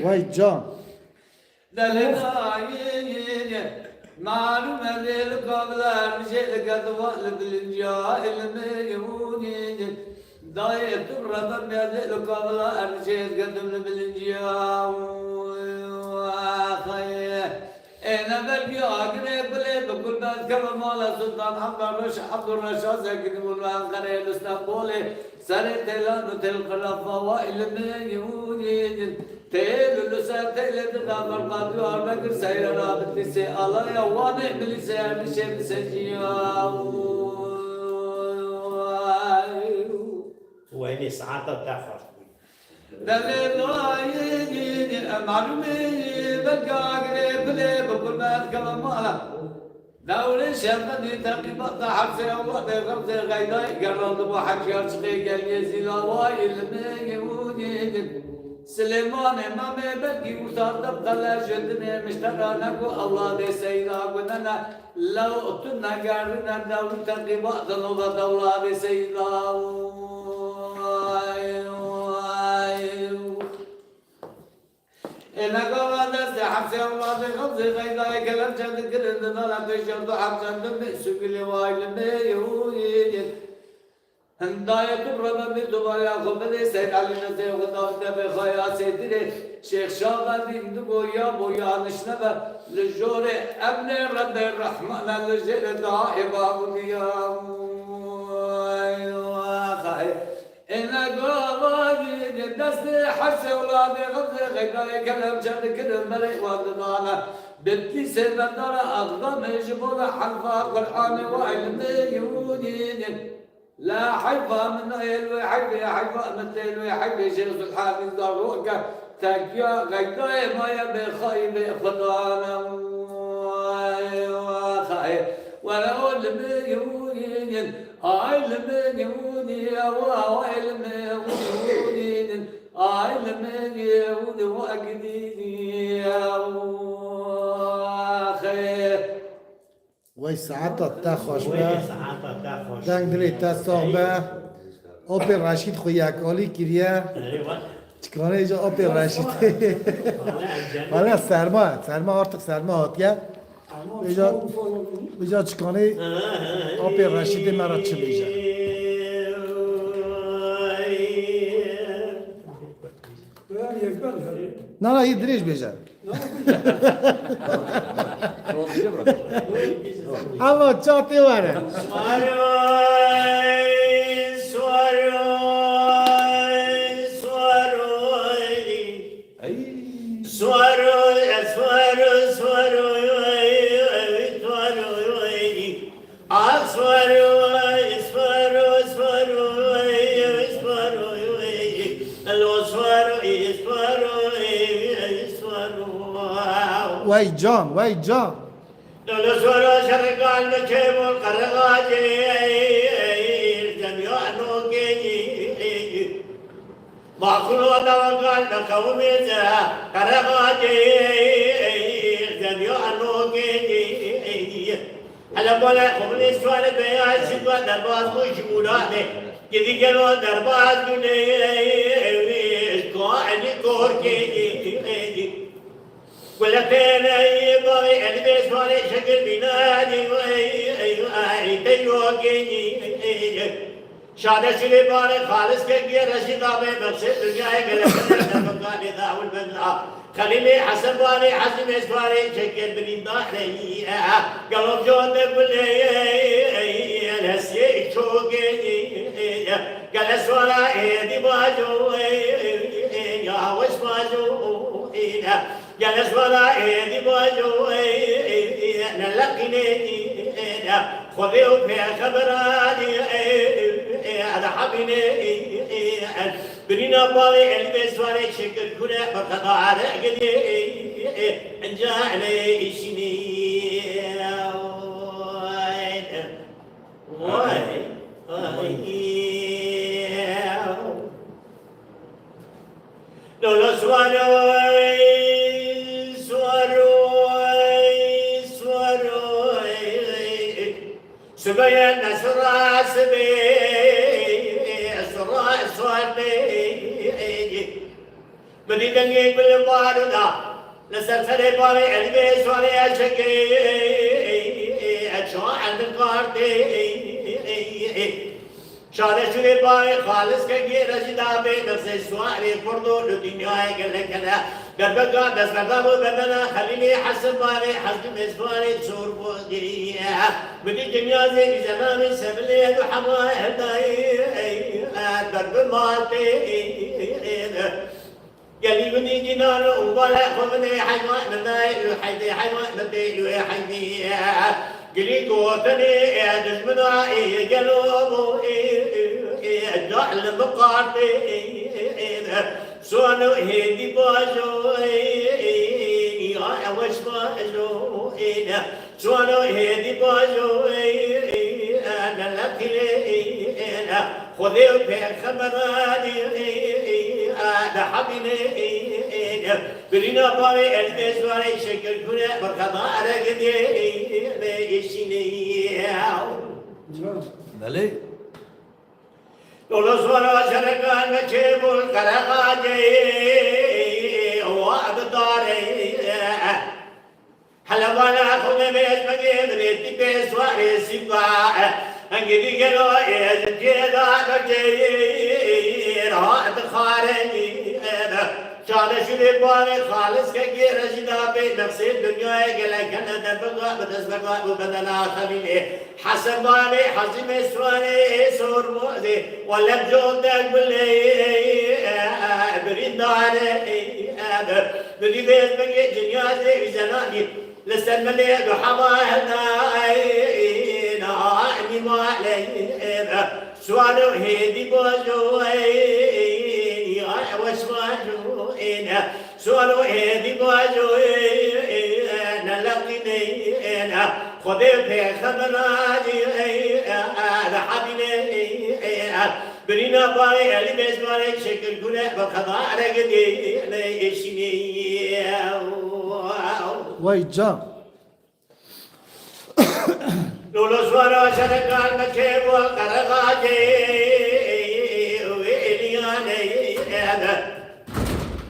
وای جان معلوم الليل قبل رجال قدوة بالجاه الميونين ضايت الربا بيدل قبل رجال قدم بالجاه انا بلقي اقرب لي بكل بلد كما مولا سلطان عبد الرشاد ساكن والوان قريب اسطنبولي سنة تلان تلقى فوائل الميونين تيل لسان تيل تدابر قادو أربعة سير رابط سي الله يواني بلسان شيء سجيا وين ساعات تاخر دليل رايين معلومي بلقى قريب لي بكل ما كما مالا دولة شمني تقيبات حبسي الله بغرزي غيداي قرد بوحك يرشقي قال يزيل وايل ميونين سليمان امامي بلقي وصارت بقلا جدني مشتغلناك الله دي سيدا قلنا لو اتنا قارنا دولة تقيبات الله دولة دي سيدا إنا قوات حبسي الله دي غمزي غيدا كلام جد كرد نالا بيشرد حبسي دمي سوكلي وايل ميونين هنداية تبرم بدوار ياخذ بدي سيد علي نزيه وخدام تبي خيا سيدري شيخ شابا بيندو بويا بويا نشنبه للجوري أمن رب الرحمن للجيل دائما بويا خاي إن قوانين دستي حبسي ولادي غمزي غيباي كلام شد كل الملك ودنانا بدي سيبندر أغضم يجبون حنفا قرآن وعلمي يونين لا حيفا من يلوي حيفا حيفا من يلوي حيفا شيخ الحامد ضروك تكيا غيداي ما يبي خايب خدانا خايب ولا المليونين المليونين والمليونين المليون وأجديني خير وای ساعت تا خوش به ساعات تاخر دنگ دلی تا صحبه آبی رشید خو یک آلی کریه چکانه ایجا آبی رشید حالا سرما artık سرما هات گه ایجا چکانه آبی رشید مرا چه بیجه Ben yekber نه نه این دریش بیجه اما چاتی واره وای جان وای جان دلسورو شرقان مكيمو قرغاجي جميع نوكي مخلو دوقان نقومي قرغاجي جميع نوكي على مولا خمني سوال بيان سيدوا درباز مشمولاني كذي قالوا درباز دوني قاعني كوركي ولا فين اي باغي البس مالي شكل بنادي تيوكيني شادة سليباني خالص كبير رشيد ابي مقصد الجاي قال ذا والبدعة خليلي حسن بالي حسن اسفاري شكل بنادي قلب جود بلي الهسي شوكيني قال اسوالا ايدي باجو يا وش باجو جلس ولا يدي بوجو نلقيني خذوا في خبراني على حبيني بنينا بالي المسواني شكل كنا فقط على قدي انجا علي شني لولا سوانو سبيا نسرا سبي سرا سواني بدي دنگي بالباردا لسرسري باري البي سواني اشكي اشو عند قارتي شارع شوري باري خالص كي رجدا بي نفس سواري فردو لدنيا كلا دربكا دس بردابو بدنا خليني حسن باري حسن مسواري تشور بودي بدي دنيا زي زمان سبلي دو حما هداي درب مالتي قالي بني جنان وبلا خذني حيوان ناي حيدي حيوان بدي حيدي قلي قوتني دجمنا قلوبو جعل بقارتي سوانو هيدي باجو وش باجو سوانو هيدي باجو انا لكلي خذي في خبراني انا حبيني برينا باري البس باري شكل كنا بركض على قدي ليشيني بله لولا سوارا شركان مشيبول كرقاجي وعد داري حلوانا خذ بيش مجيب ريتي بيسواري سبا انجدي قلو يزجيدا بجي راحت خارجي شاله شوري باري خالص كي رجدا بي نفسي الدنيا قال كان دبقا بتسبقا وبدنا خليني حسن باري حزم سواري سور موزي ولا بجودك باللي بريد داري بدي بيت بقي جنيازي زناني لسن ملي بحماهنا نعني ما علي سوالو هيدي بوجوي واسمعوا إنا سوالو هذي باجو إنا لقيني إنا خذي في خبراني أنا حبيني برينا باي اللي بيسمعني شكل كنا بقضاء على قدي ليشني وای جان لولو سوارا شركان مكيب والقرقاجي وإلياني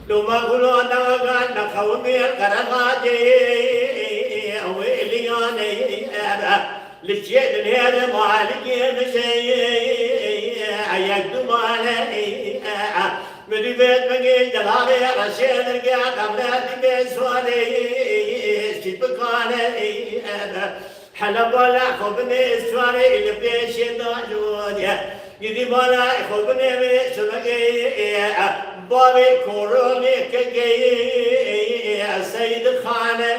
لو ما قلوا أنا وقال نخومي القرقاجي وإلياني للشيء هذا مالكي مشي يقدم علي مدي بيت بقي جلالي رشيد رجع قبلاتي بسوالي شبكاني حلب ولا خبني سوالي اللي بيشي داجونيا يدي ولا خبني بسوالي بابي كوروني كي سيد خاني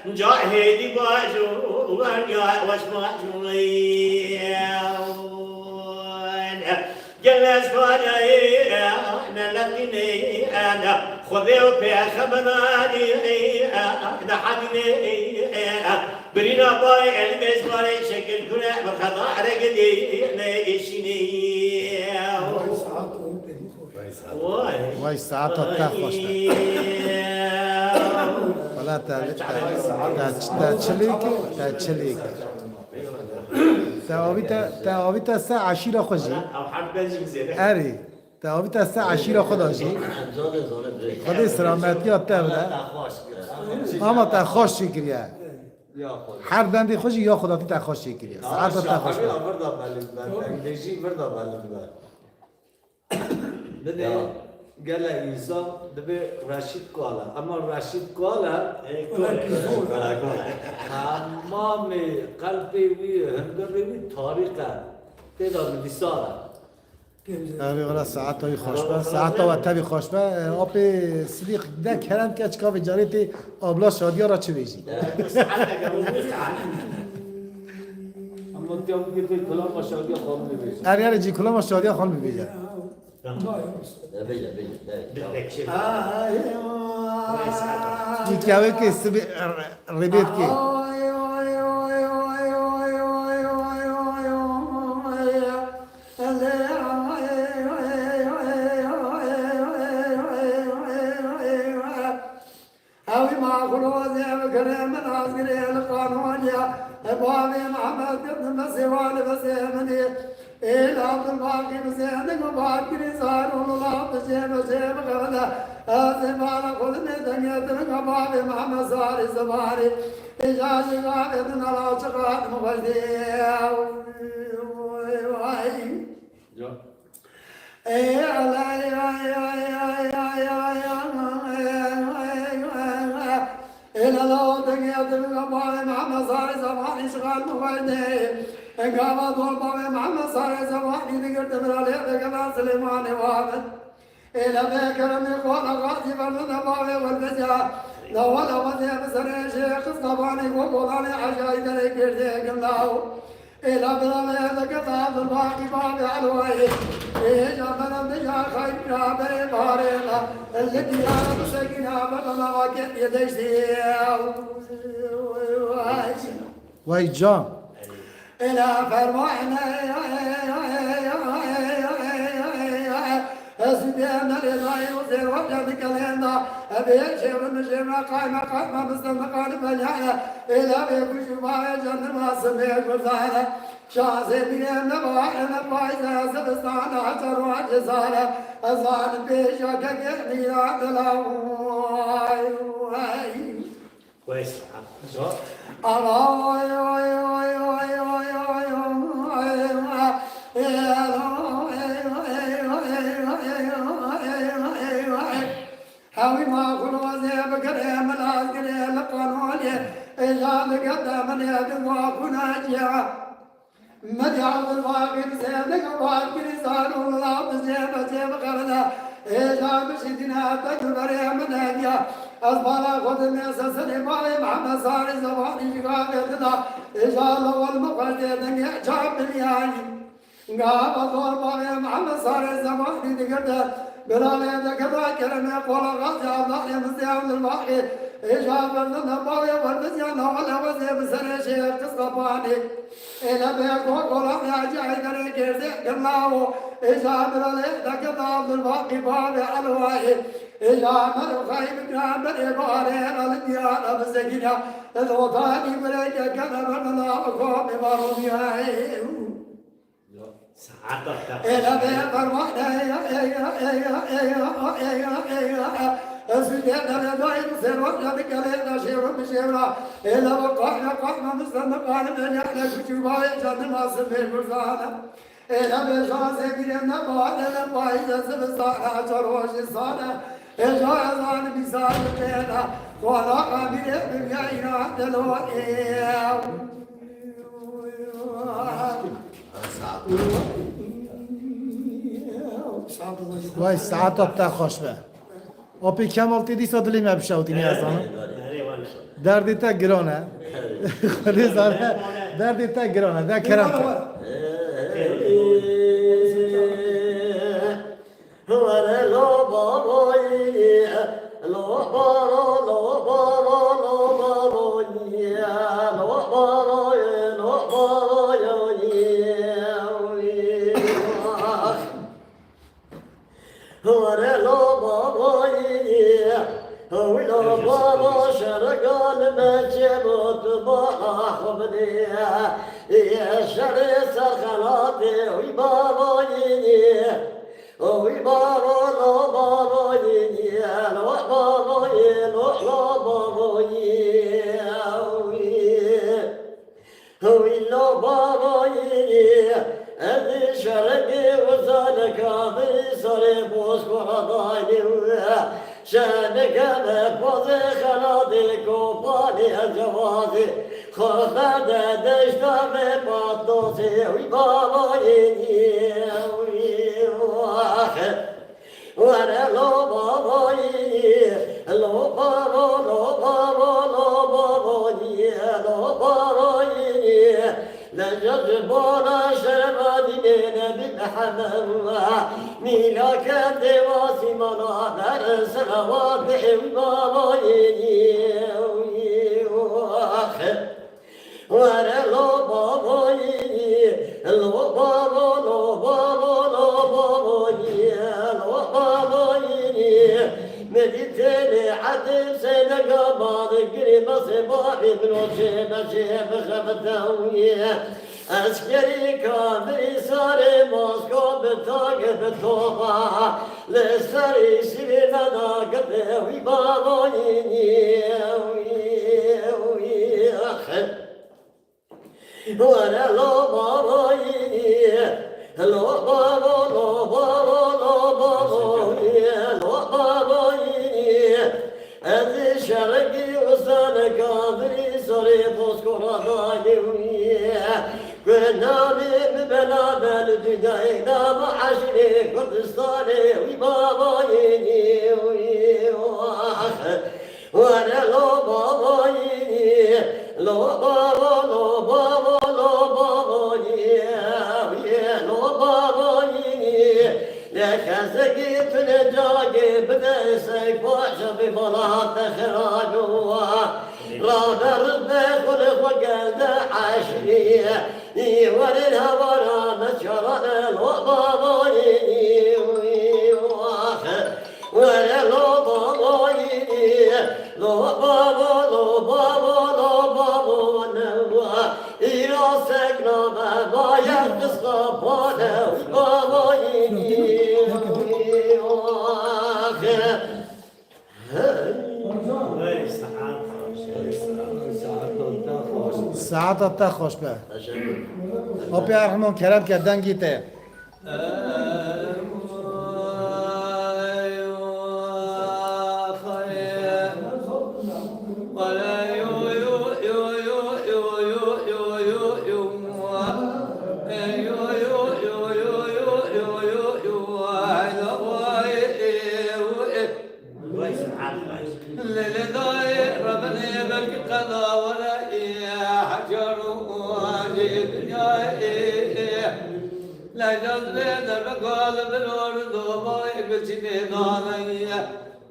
جاهدي باجو وانيا واسمعوني جلس فاني انا لقيني انا خذوا في خبراني انا حبيني برينا باي المس باي شكل كنا بخضاء رقدي ليشيني وای ساعت تا خوش ولا تا چلیک تا ساعة عشيرة خوشی اری تا ساعة عشيرة خداشی خدای سلامتی ها تبده اما تا خوش شکریه هر دندی خوشی یا خدا تا خوش شکریه ساعت تا خوش بده قال إنسان دبي رشيد قاله أما رشيد قاله تمام قلبي وي هندري تاريخه تدا بديسارة اوی ولا ساعت های خوشبه ساعت و تبی خوشبه آب صدیق ده کرند که چکا به جاریتی آبلا شادیا را چه بیجی اما تیام که توی کلام مشاهدی خواب نمیشه اریار جی کلام شادیا خان بیجه جی که اوی که سبی ربیت که هاوي ما خلوزي بكريم من عسكري القانون يا ابوابي محمد بن مسيوال بسيمني إلى عبد الباقي بسيمني وباكري صار الله بسيم بسيم غدا أزمان خذني دنيت من ابوابي محمد صار زباري إجازي غابتنا لا شقات مغزي یا إيه الله إلى الله تقيت من أبواب محمد صار زماني شغال مغيدي إنقابة أبواب محمد صار زماني ذكرت من عليه ذكرنا سليماني وامد إلى ذكر من قول غازي من أبواب والبجاء لو ولا وزي بسري شيخ اسقباني وقولاني عشايد لكير ذيك الله إلى بلالي ذكرت عبد الباقي بابي علوي إيه جمنا بجا خير رابي بارينا اللي ديانا بسكينا بطنا وكيف يدشتي وای جان إلى فرمائنا أسبينا لله وزير وجهك لنا أبي شير مشينا قائمة مستمقا بنيانا إلى بيك شفايا جنة ما سميك وزانا شاسي بينا بواحنا بايزا سبستانا حجر وعجزانا أزان بيشا كيحنينا دلاوي كويس هاوي ما كلوا زي بكريم العسكري القانون إجاد قدام اليد وكنا جيا مدعو الواقع زينك واقع صاروا الله بزيب زيب غردا إجاد شدنا تكبر من هديا أصبر خذ من سسني باي محمد صار زباني جاكتنا إجاد والمقدد يعجب بالياني قاب الدور باي محمد صار زباني ذكرته بلالي ذكرى كلمة قول غازي الله يمسيهم للباقي إجاب لنا باي والمزيان ولا وزي بسنة شيخ تصطفاني إلى بيك وقول يا جاي ذريك يرزق الله إجاب لنا ذكرى عبد الباقي باي علوائي إجاب الخيب كرام بالإبارة الديانة بسكينة الوطاني بريك كلمة الله وقوم باروديها ساعتك إلى بيت فرمانة أسجدنا لدعي مسير وجهك لنا شير بشيرا إلى وقعنا قعنا مستمقان من يحلك شبايا جن ما سمي فرزانا إلى بشان سيكرنا بعدنا بايزة سبسانا شروش الصانا إجازان بسان بينا ولا قابل بيعينا دلوئي وای ساعت تا خوشبه آبی کمال تیدی سادلی مبشوتی نیازانه دردی تا گرانه خالی زاره دردی تا گرانه ده کرم تا يا شرس الخلاطي ويبابوني ويبابو لو بابوني لو بابوني لو بابوني لو بابوني أذي شرقي وزانك أذي صري بوسك وحضاني شانك بفضي خلاطي كوباني الجوازي خذ دشت ببطوسي ويبابوني وانا لو باباي لو بابا لو بابا لو باباي لو باباي لجذبنا شربادين بالحمام ميلا كان دواسي منا درس روابهم باباي وانا لو باباي لو بابا لو بابا لو باباي لو باباي مديتني عدل سنة قبض قريب صباحي بنوشي مشي بخمداوية عسكري كامل صار موسكو بطاقة بطوبة لسري سينا ناقضي ويبابوني وانا لو بابوني لو بابا لو بابا لو بابوني لو بابوني هذي شرقي وصال كابري صري بوسكورا ضايوية كنا من بلا بلد داينا معشري كردستاني وبابايني وانا لو بابايني لو بابا لو بابا لو بابايني لو بابايني لك سقيت نجاقي بدا سيكوش ببلاط خراجوها رانا ربي خلق وقلد عشرية يوري الهورا نشرنا الوبابايني ولا لوبابايني لوبابا لوبابا لوبابا إلى سكنا ما يقصى بانا وبابايني ساعت تا خوش به آبی رحمان کرد که دنگیته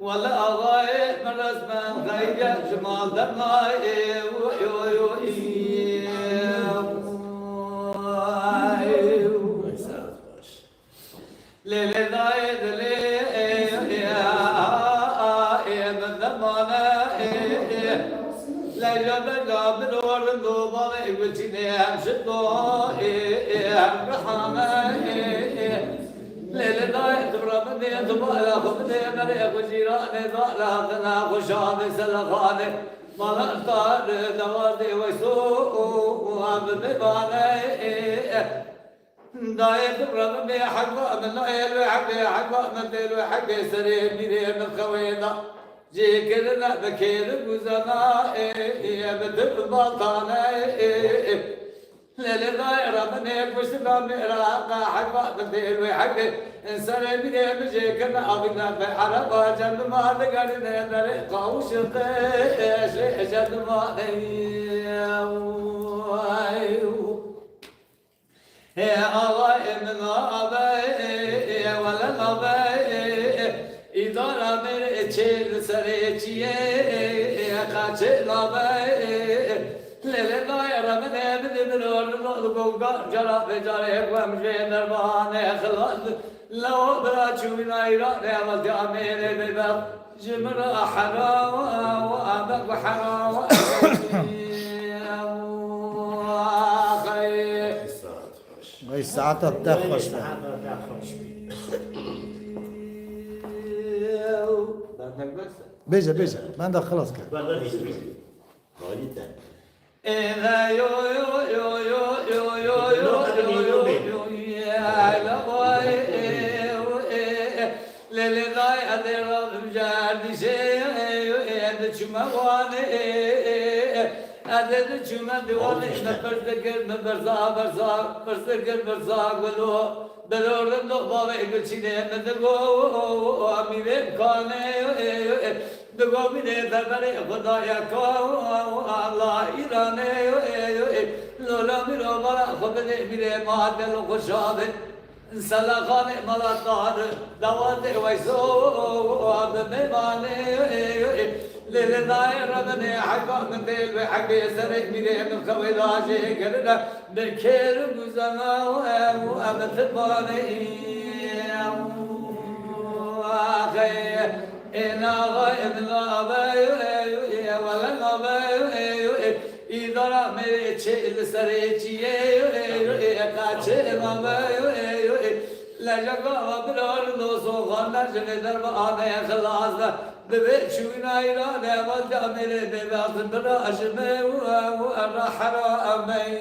ولا أغاية من رسمان خيجة شمال درناي ليلة دايد ليه من دمانا لا جاب قابل ورد وضلي وجني أمشطو رحمة ليلة دايد برمني تبالا خبني مريق وجيراني ضالا خنا خشاني سلخاني ملأطار دواردي ويسوء بباني دايد برمني حقا من نايل حقا من ديل حقا سرير ميري من خوينا جيكرنا بكير بوزنا بدب باطانا للغاية ربنا كوشنا مراقا حقا بديل وحقا انسان بني بجيكرنا أبنا في حرقا جنب ما نقرنا نرقا وشقا جنب ما يا الله من أبي ولا أبي إدارة من تشيل سريتيه خاتل أبي للغاية ربنا بدل الرقوق جرى في جرى ومشي دربان خلاص لو براتشو من إيران عملت أمير ببر جمر حرام وأبك حرام وی ساعت تا خوش به بيجا بيجا ما عندك خلاص كده إذا يو يو يو يو يو يو يو يو للغاية أدرب جاد شيء يدش مواني عدد چومن دیوانه مبرزگر برزا گلو دلورم دو بابا اگچینه مدگو امیره کانه دگو میره درباره خدایا کو الله ایرانه لولا میرو برا خود میره معدل و خوشابه سلاخانه ملاتار دوات ویسو بمیمانه لیل دایر ربنه حقا من دیل و حقی سرک میره من خوی راجه کرده بکر گزنا و امت بانه آخی این آقای ابن آبای ولن آبای ایدارا میره چل سره چیه کاچه آبای لجگا و برار دوسو خاندر جنه در با آنه خلاص ده ببه چوین ایران اول جا میره بباس برا اشمه و الرحرا امی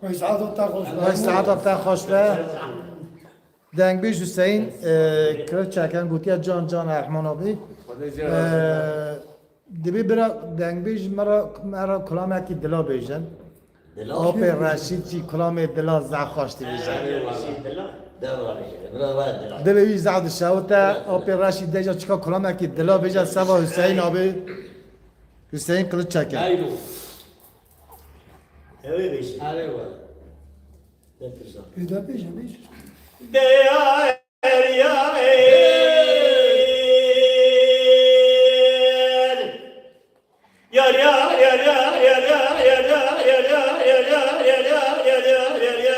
و سعادت تا خوش وای سعادت تا خوش به دنگ بیش حسین کرد چکن گوتیا جان رحمان آبی دبی برا دنگ بیش مرا کلام یکی دلا بیشن آب رشید چی کلام دلا زخواشتی بیشن دلوی زعد شاوتا آب رشید دیجا چکا کلام یکی دلا بیشن سوا حسین آبی حسین کرد چکن ایلو اوی بیشی ایلو پیدا پیش Değer yar yar yar yar yar yar yar yar yar yar yar yar yar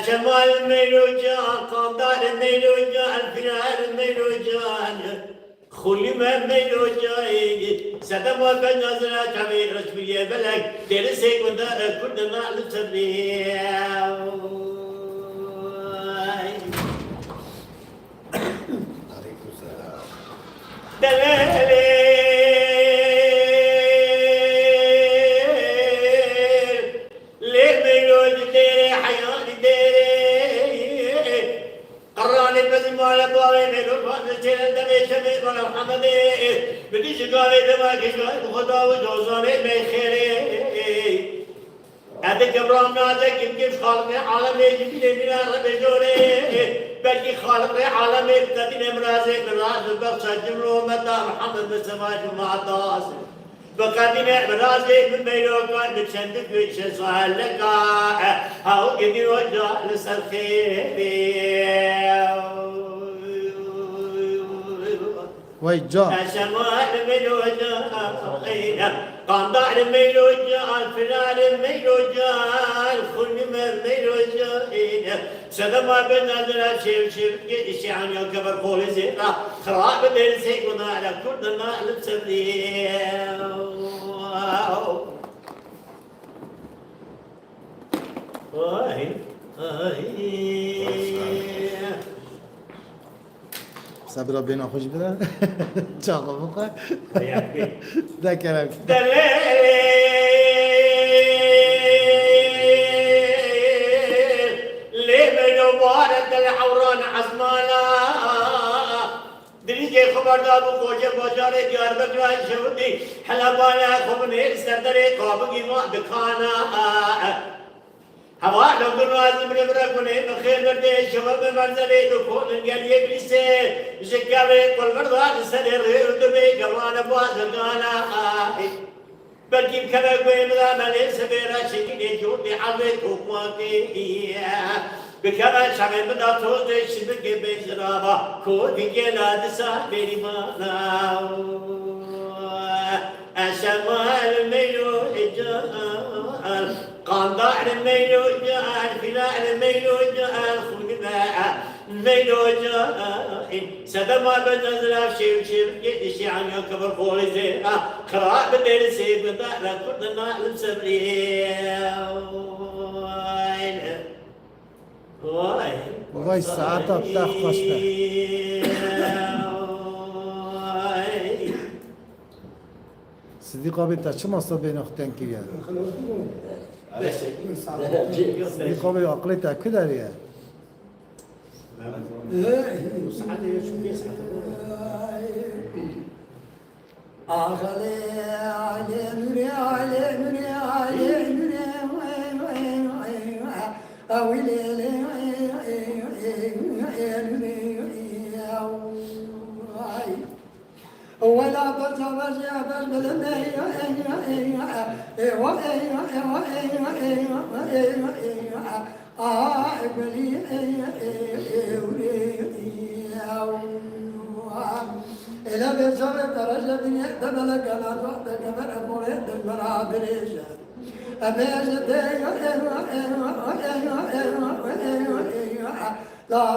Cemal meylucan, kandar meylucan, firar meylucan, Hulime meylucan, Sedema ben nazara tabi resmiye belek, deri sekunda kurduna lütfriye. Delele. بدي شقالي دماغ شقالي بخدا وجوزاني ميخيري هذا كبرام نازك كيف خالق عالم يجي من رب جوري بلكي خالق عالم يبتدي نمرازك براز بخشى جمرو متى محمد بسماج ومعطاس بقدنا برازك من ميلوكان بتشندك ويتش سهل لك هاو قدي وجه لسرخيري وای جان شمال ميلوجان قندار ميلوجان فلان ميلوجان خلم ميلوجان سلما بنادر شيف قديش عن يكبر قولي زينا خراب درسي كنا على كلنا لبسبلي صبر بينا خوش بده چاقو بخور ده کرم الحوران عزمانا دریجه خبردار بو خوجه بازار دیار بکران شودی حلبانا خبنه سردر قابگی ما بکانا هوا دکتر نازم ربرا کنه بخیر برده شباب منزله دکون گلیه بریسه شکاوه کلمردار سر رد به جوان بازرگانا بلکه کله کوی مدامله سبیرا شکینه جور دی حلوه توقواتی بکره شبه مدا توزه شبکه بیزرابا کودی گلاد سا بیری مانا أشمال ميلو إجال قندار ميلو إجال فلان ميلو إجال خلباء ميلو إجال سدما بنزل شيف يدشي عن يكبر قولي زين خراب درسي بدأنا كلنا وای ساعت تا خوش به Sıddık abi taşımazsa beni akten ki ya. Sıddık abi aklı takı der ya. آخلي علي نوري علي نوري علي نوري أولي ولا تجاوز يا بلد إلى بشر درجة بني دبلك أنا وحدك من أموري دبر عبريش أبيش لا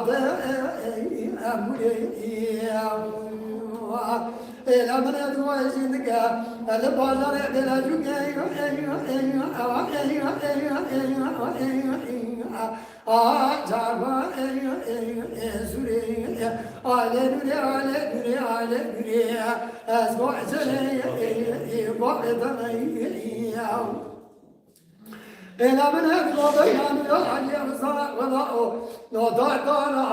أموري إلى من أدوى جندك البشر بلا جوكي Acaba Suriye Ale Nuriye Ale Nuriye Ale Nuriye Ezgo Ezele Bağdana إلى من أقرب يعني علي رزاق ولا نضع دارنا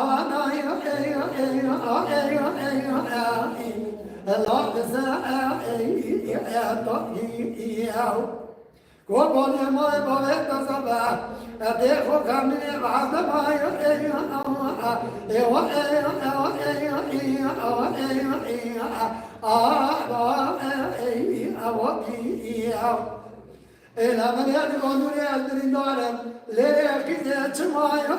الله بزاق قبل ما يبغى تصبح أديخو كمني بعد ما إلى من يدعون يدري دارا لكذا تمايا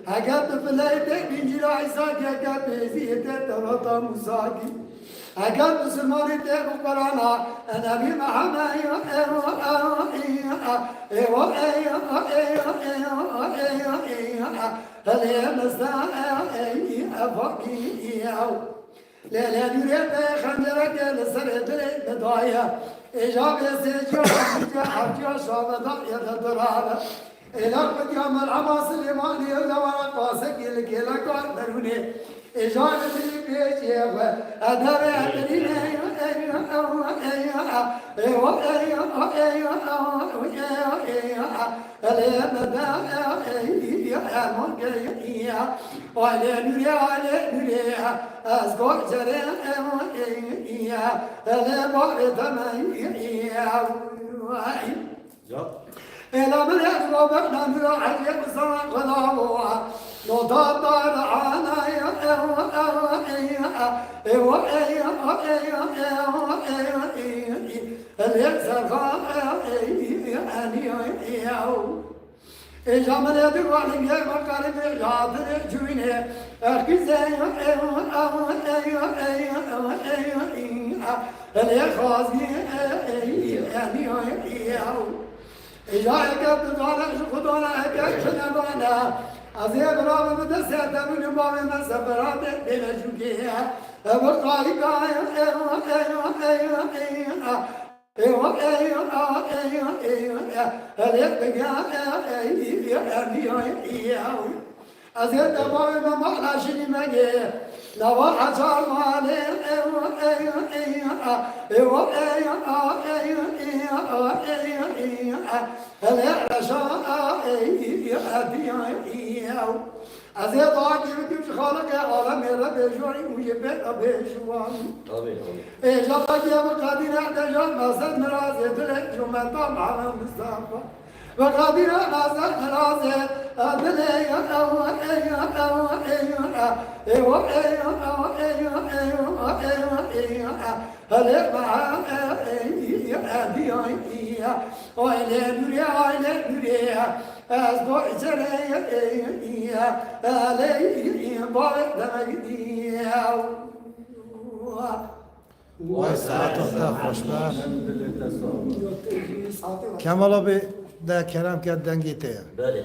أجاب بلايدك من جراح ساقي أجاب بزيدة ترطى مساقي أجاب سماري تيغو قرانا أنا بمحمى هل مساء أفقي لا لا نريد خندرك لسرد بداية إجابة سيجا حجا شابدا يتدرابا إلى قد يوم العباس الإيماني ودورا قاسك لك لك دروني إجابة بيجي أدري أدري إلى من يقرب من العجب صار ولا نضطر عنا إجمل يدوان يا مقارب جادر جوينه أكيزين اليخازي إجاك بدانا خدانا أكشنا بانا أزيد راب بدسة من باب من سفرات بين جوكيها بقاي أزيد باب ما معنى شني مجي لو حصل مالي أزيد عاجب كيف خالق عالم رب جواري ويبت أبيشوان إجابة يا مقادير أدجال مسد مرازي تلك جمعة معنا مصطفى وقادر نازل نازل أبلي هل مع وإلى نوريا وإلى نوريا أسبوع جريا علي بارك دمجديا وای ساعت تا خوشبخت کمال abi de kerem ke dengi te بله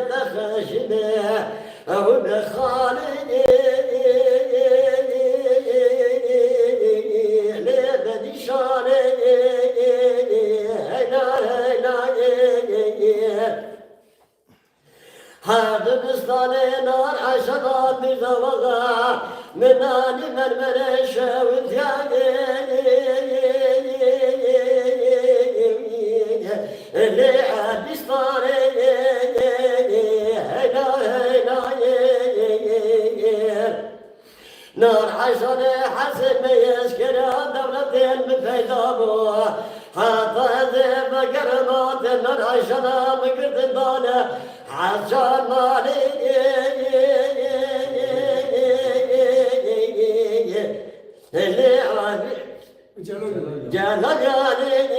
تخشنا أو بخالي لبدي شاني هذا بستاني نار عشرات بزوغا مناني مرمرش وثياني اللي بستاني نار عشرة حسن يسكر دولتين بفيدابو حتى ذي بقرمات نار عشرة مقرد دانا عشان مالي اللي عادي جانا جاني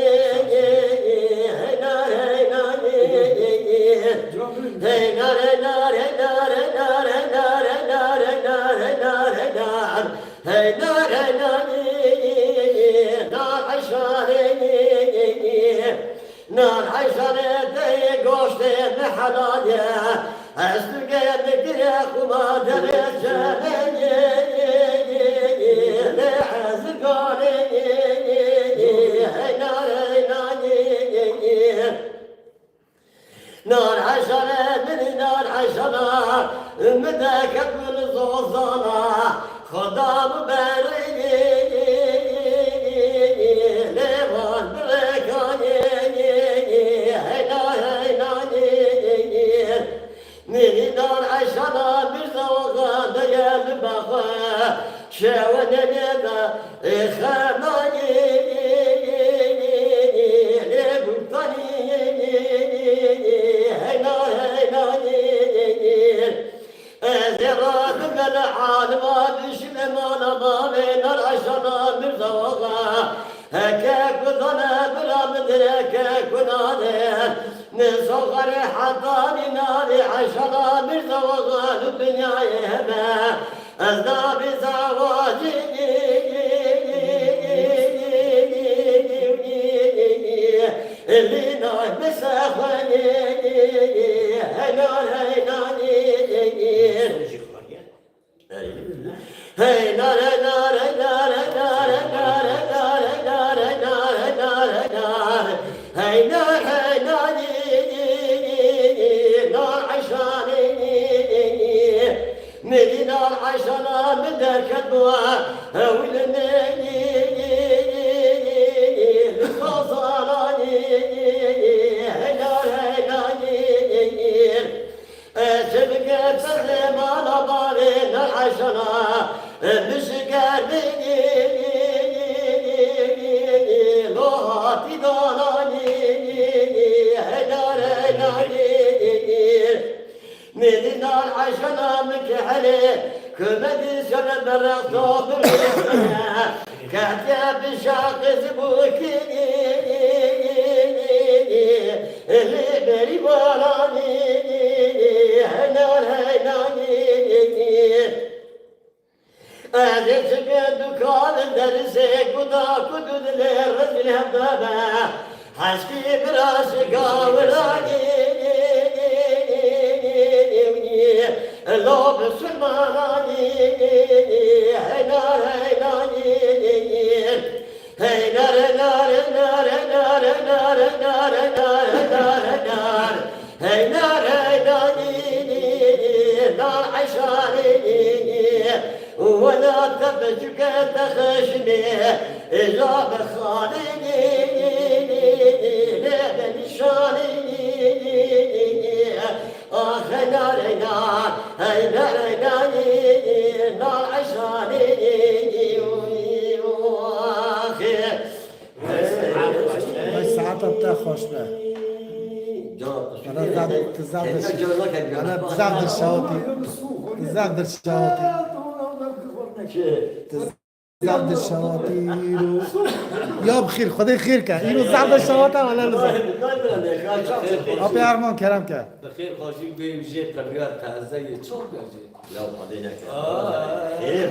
نار عشرة دي قوشت بحلالية أسلقى بكريخ وما دريت نار عشرة من نار عشرة مداك من زوزانة خدام بريني ليوان بريكاني من نار عشرة بزوغان ديال بخا شاون ندا خماني زراد العالم بشم ما بين العشرة مرزوغا هكاك ظنا بلا مدرك كنانه من صغر حضاني ناري عشرة مرزوغا الدنيا يهبا أزنا بزواجي اللي ناي مسافني هاي نار نار نار نار نار نار نار نار نار نار هاي نار نار نار عشاني من نار عشانا من ذاك الدواء ولني الخزاني نار تبقى تزمان بارين العشرة مشقى بني لوهاتي داناني هدار من نار عشرة مكحلي كمدي سنة برغتو بالرسنة كاتب شاق زبوكيني اللي بري بالاني أذيت دكان درسك ودا كدود للرجل هبابا حسكي براسك ولاني لو بسلماني هينار هيناني هينار نار نار نار نار نار نار نار نار هينار هيناني نار عشاني ولا تبجك تخشني إلا بخالي لبن شاني آخ نار نار هاي نار نار عشاني بس ساعات بتاخش به أنا تزعل الشواطئ تزعل الشواطئ زعل الشواطئ يا بخير خدای خیر که اینو زعل الشواطئ ولا لزم آبی ارمان کرم که بخیر خواهشی بیم جه قبیار تازه یه چون گرجه لا خدای نکرد خیر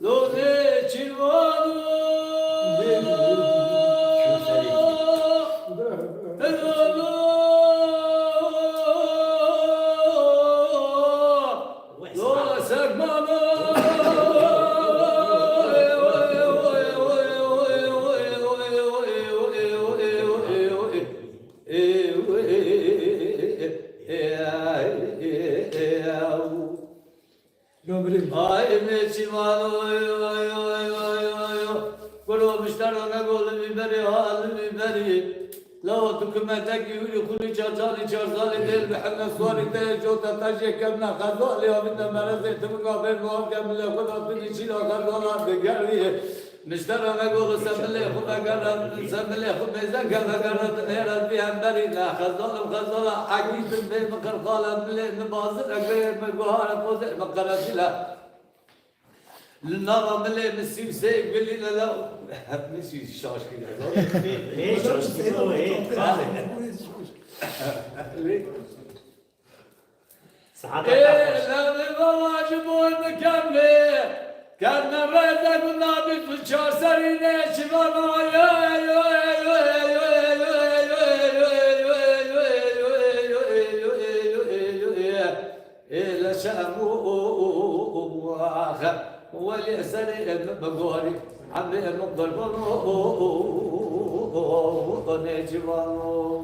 لوده چیروانو شمال كلوا مشترنا قول ببري هال ببري لو تكمتك يقول كل شجالي شجالي دل بحنا سواري دل جوتا تاجي كمنا خذوا لي ومنا مرزت مقابل مهم كمل خذوا بدي شيل خذوا بقري مشترنا قول سملي خذ قرر سملي خذ ميزان كذا قرر نيرا بيهم بري لا خذوا حقيقة بمقر قال ملي نبازر أقرب مقهار فوزر مقرسلا النار ملي مسيب سيك بلي لا مسي شاش كده ليش تسوي هيك؟ ساعات لا بواجبون مكمل كان ريدا كنا بالفشار سرينا شبابنا إلى شامو واخر ولي سري المبغوري عمي المضرب ونجمانو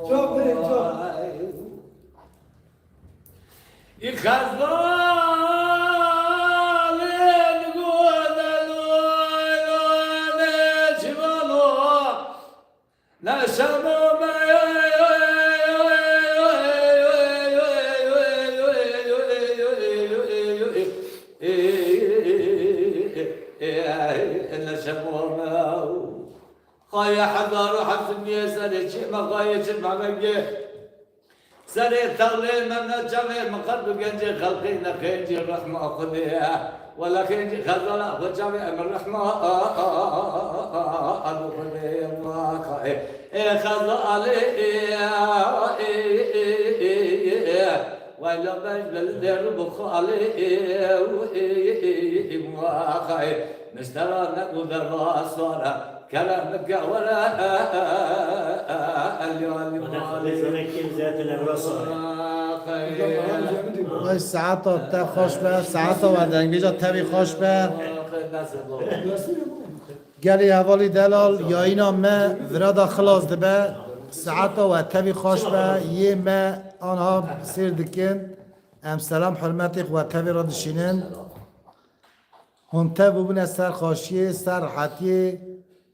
شوف يخزال الجود نجمانو نشمو خايا حضر حسن يا سنة شيء ما خايا شمع مجي سنة تغلي من جميع مقرب جنجي خلقينا خينجي الرحمة أخذيها ولا خينجي خزلا وجميع من الرحمة أخذيها الله خايا خزلا عليه ولا مجبل درب خالي وخاي مسترى نقود الراسورة كلامك ولا ونحن كم ذات الرسول باش ساعتا تا خوش به ساعتا و دنگیجا تبی خوش به گلی حوالی دلال یا اینا ما ورادا خلاص دبه ساعتا و تبی خوش به یه ما آنها سیر دکن ام سلام حرمتی و تبی را دشینن هم تبو بونه سر خاشیه سر حتی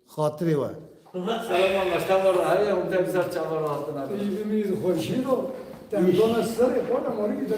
خاطری و سلام الله اشتغل رأيه وانت بسر شغل رأيه میز خوشی رو تنگان سر خودم ماری که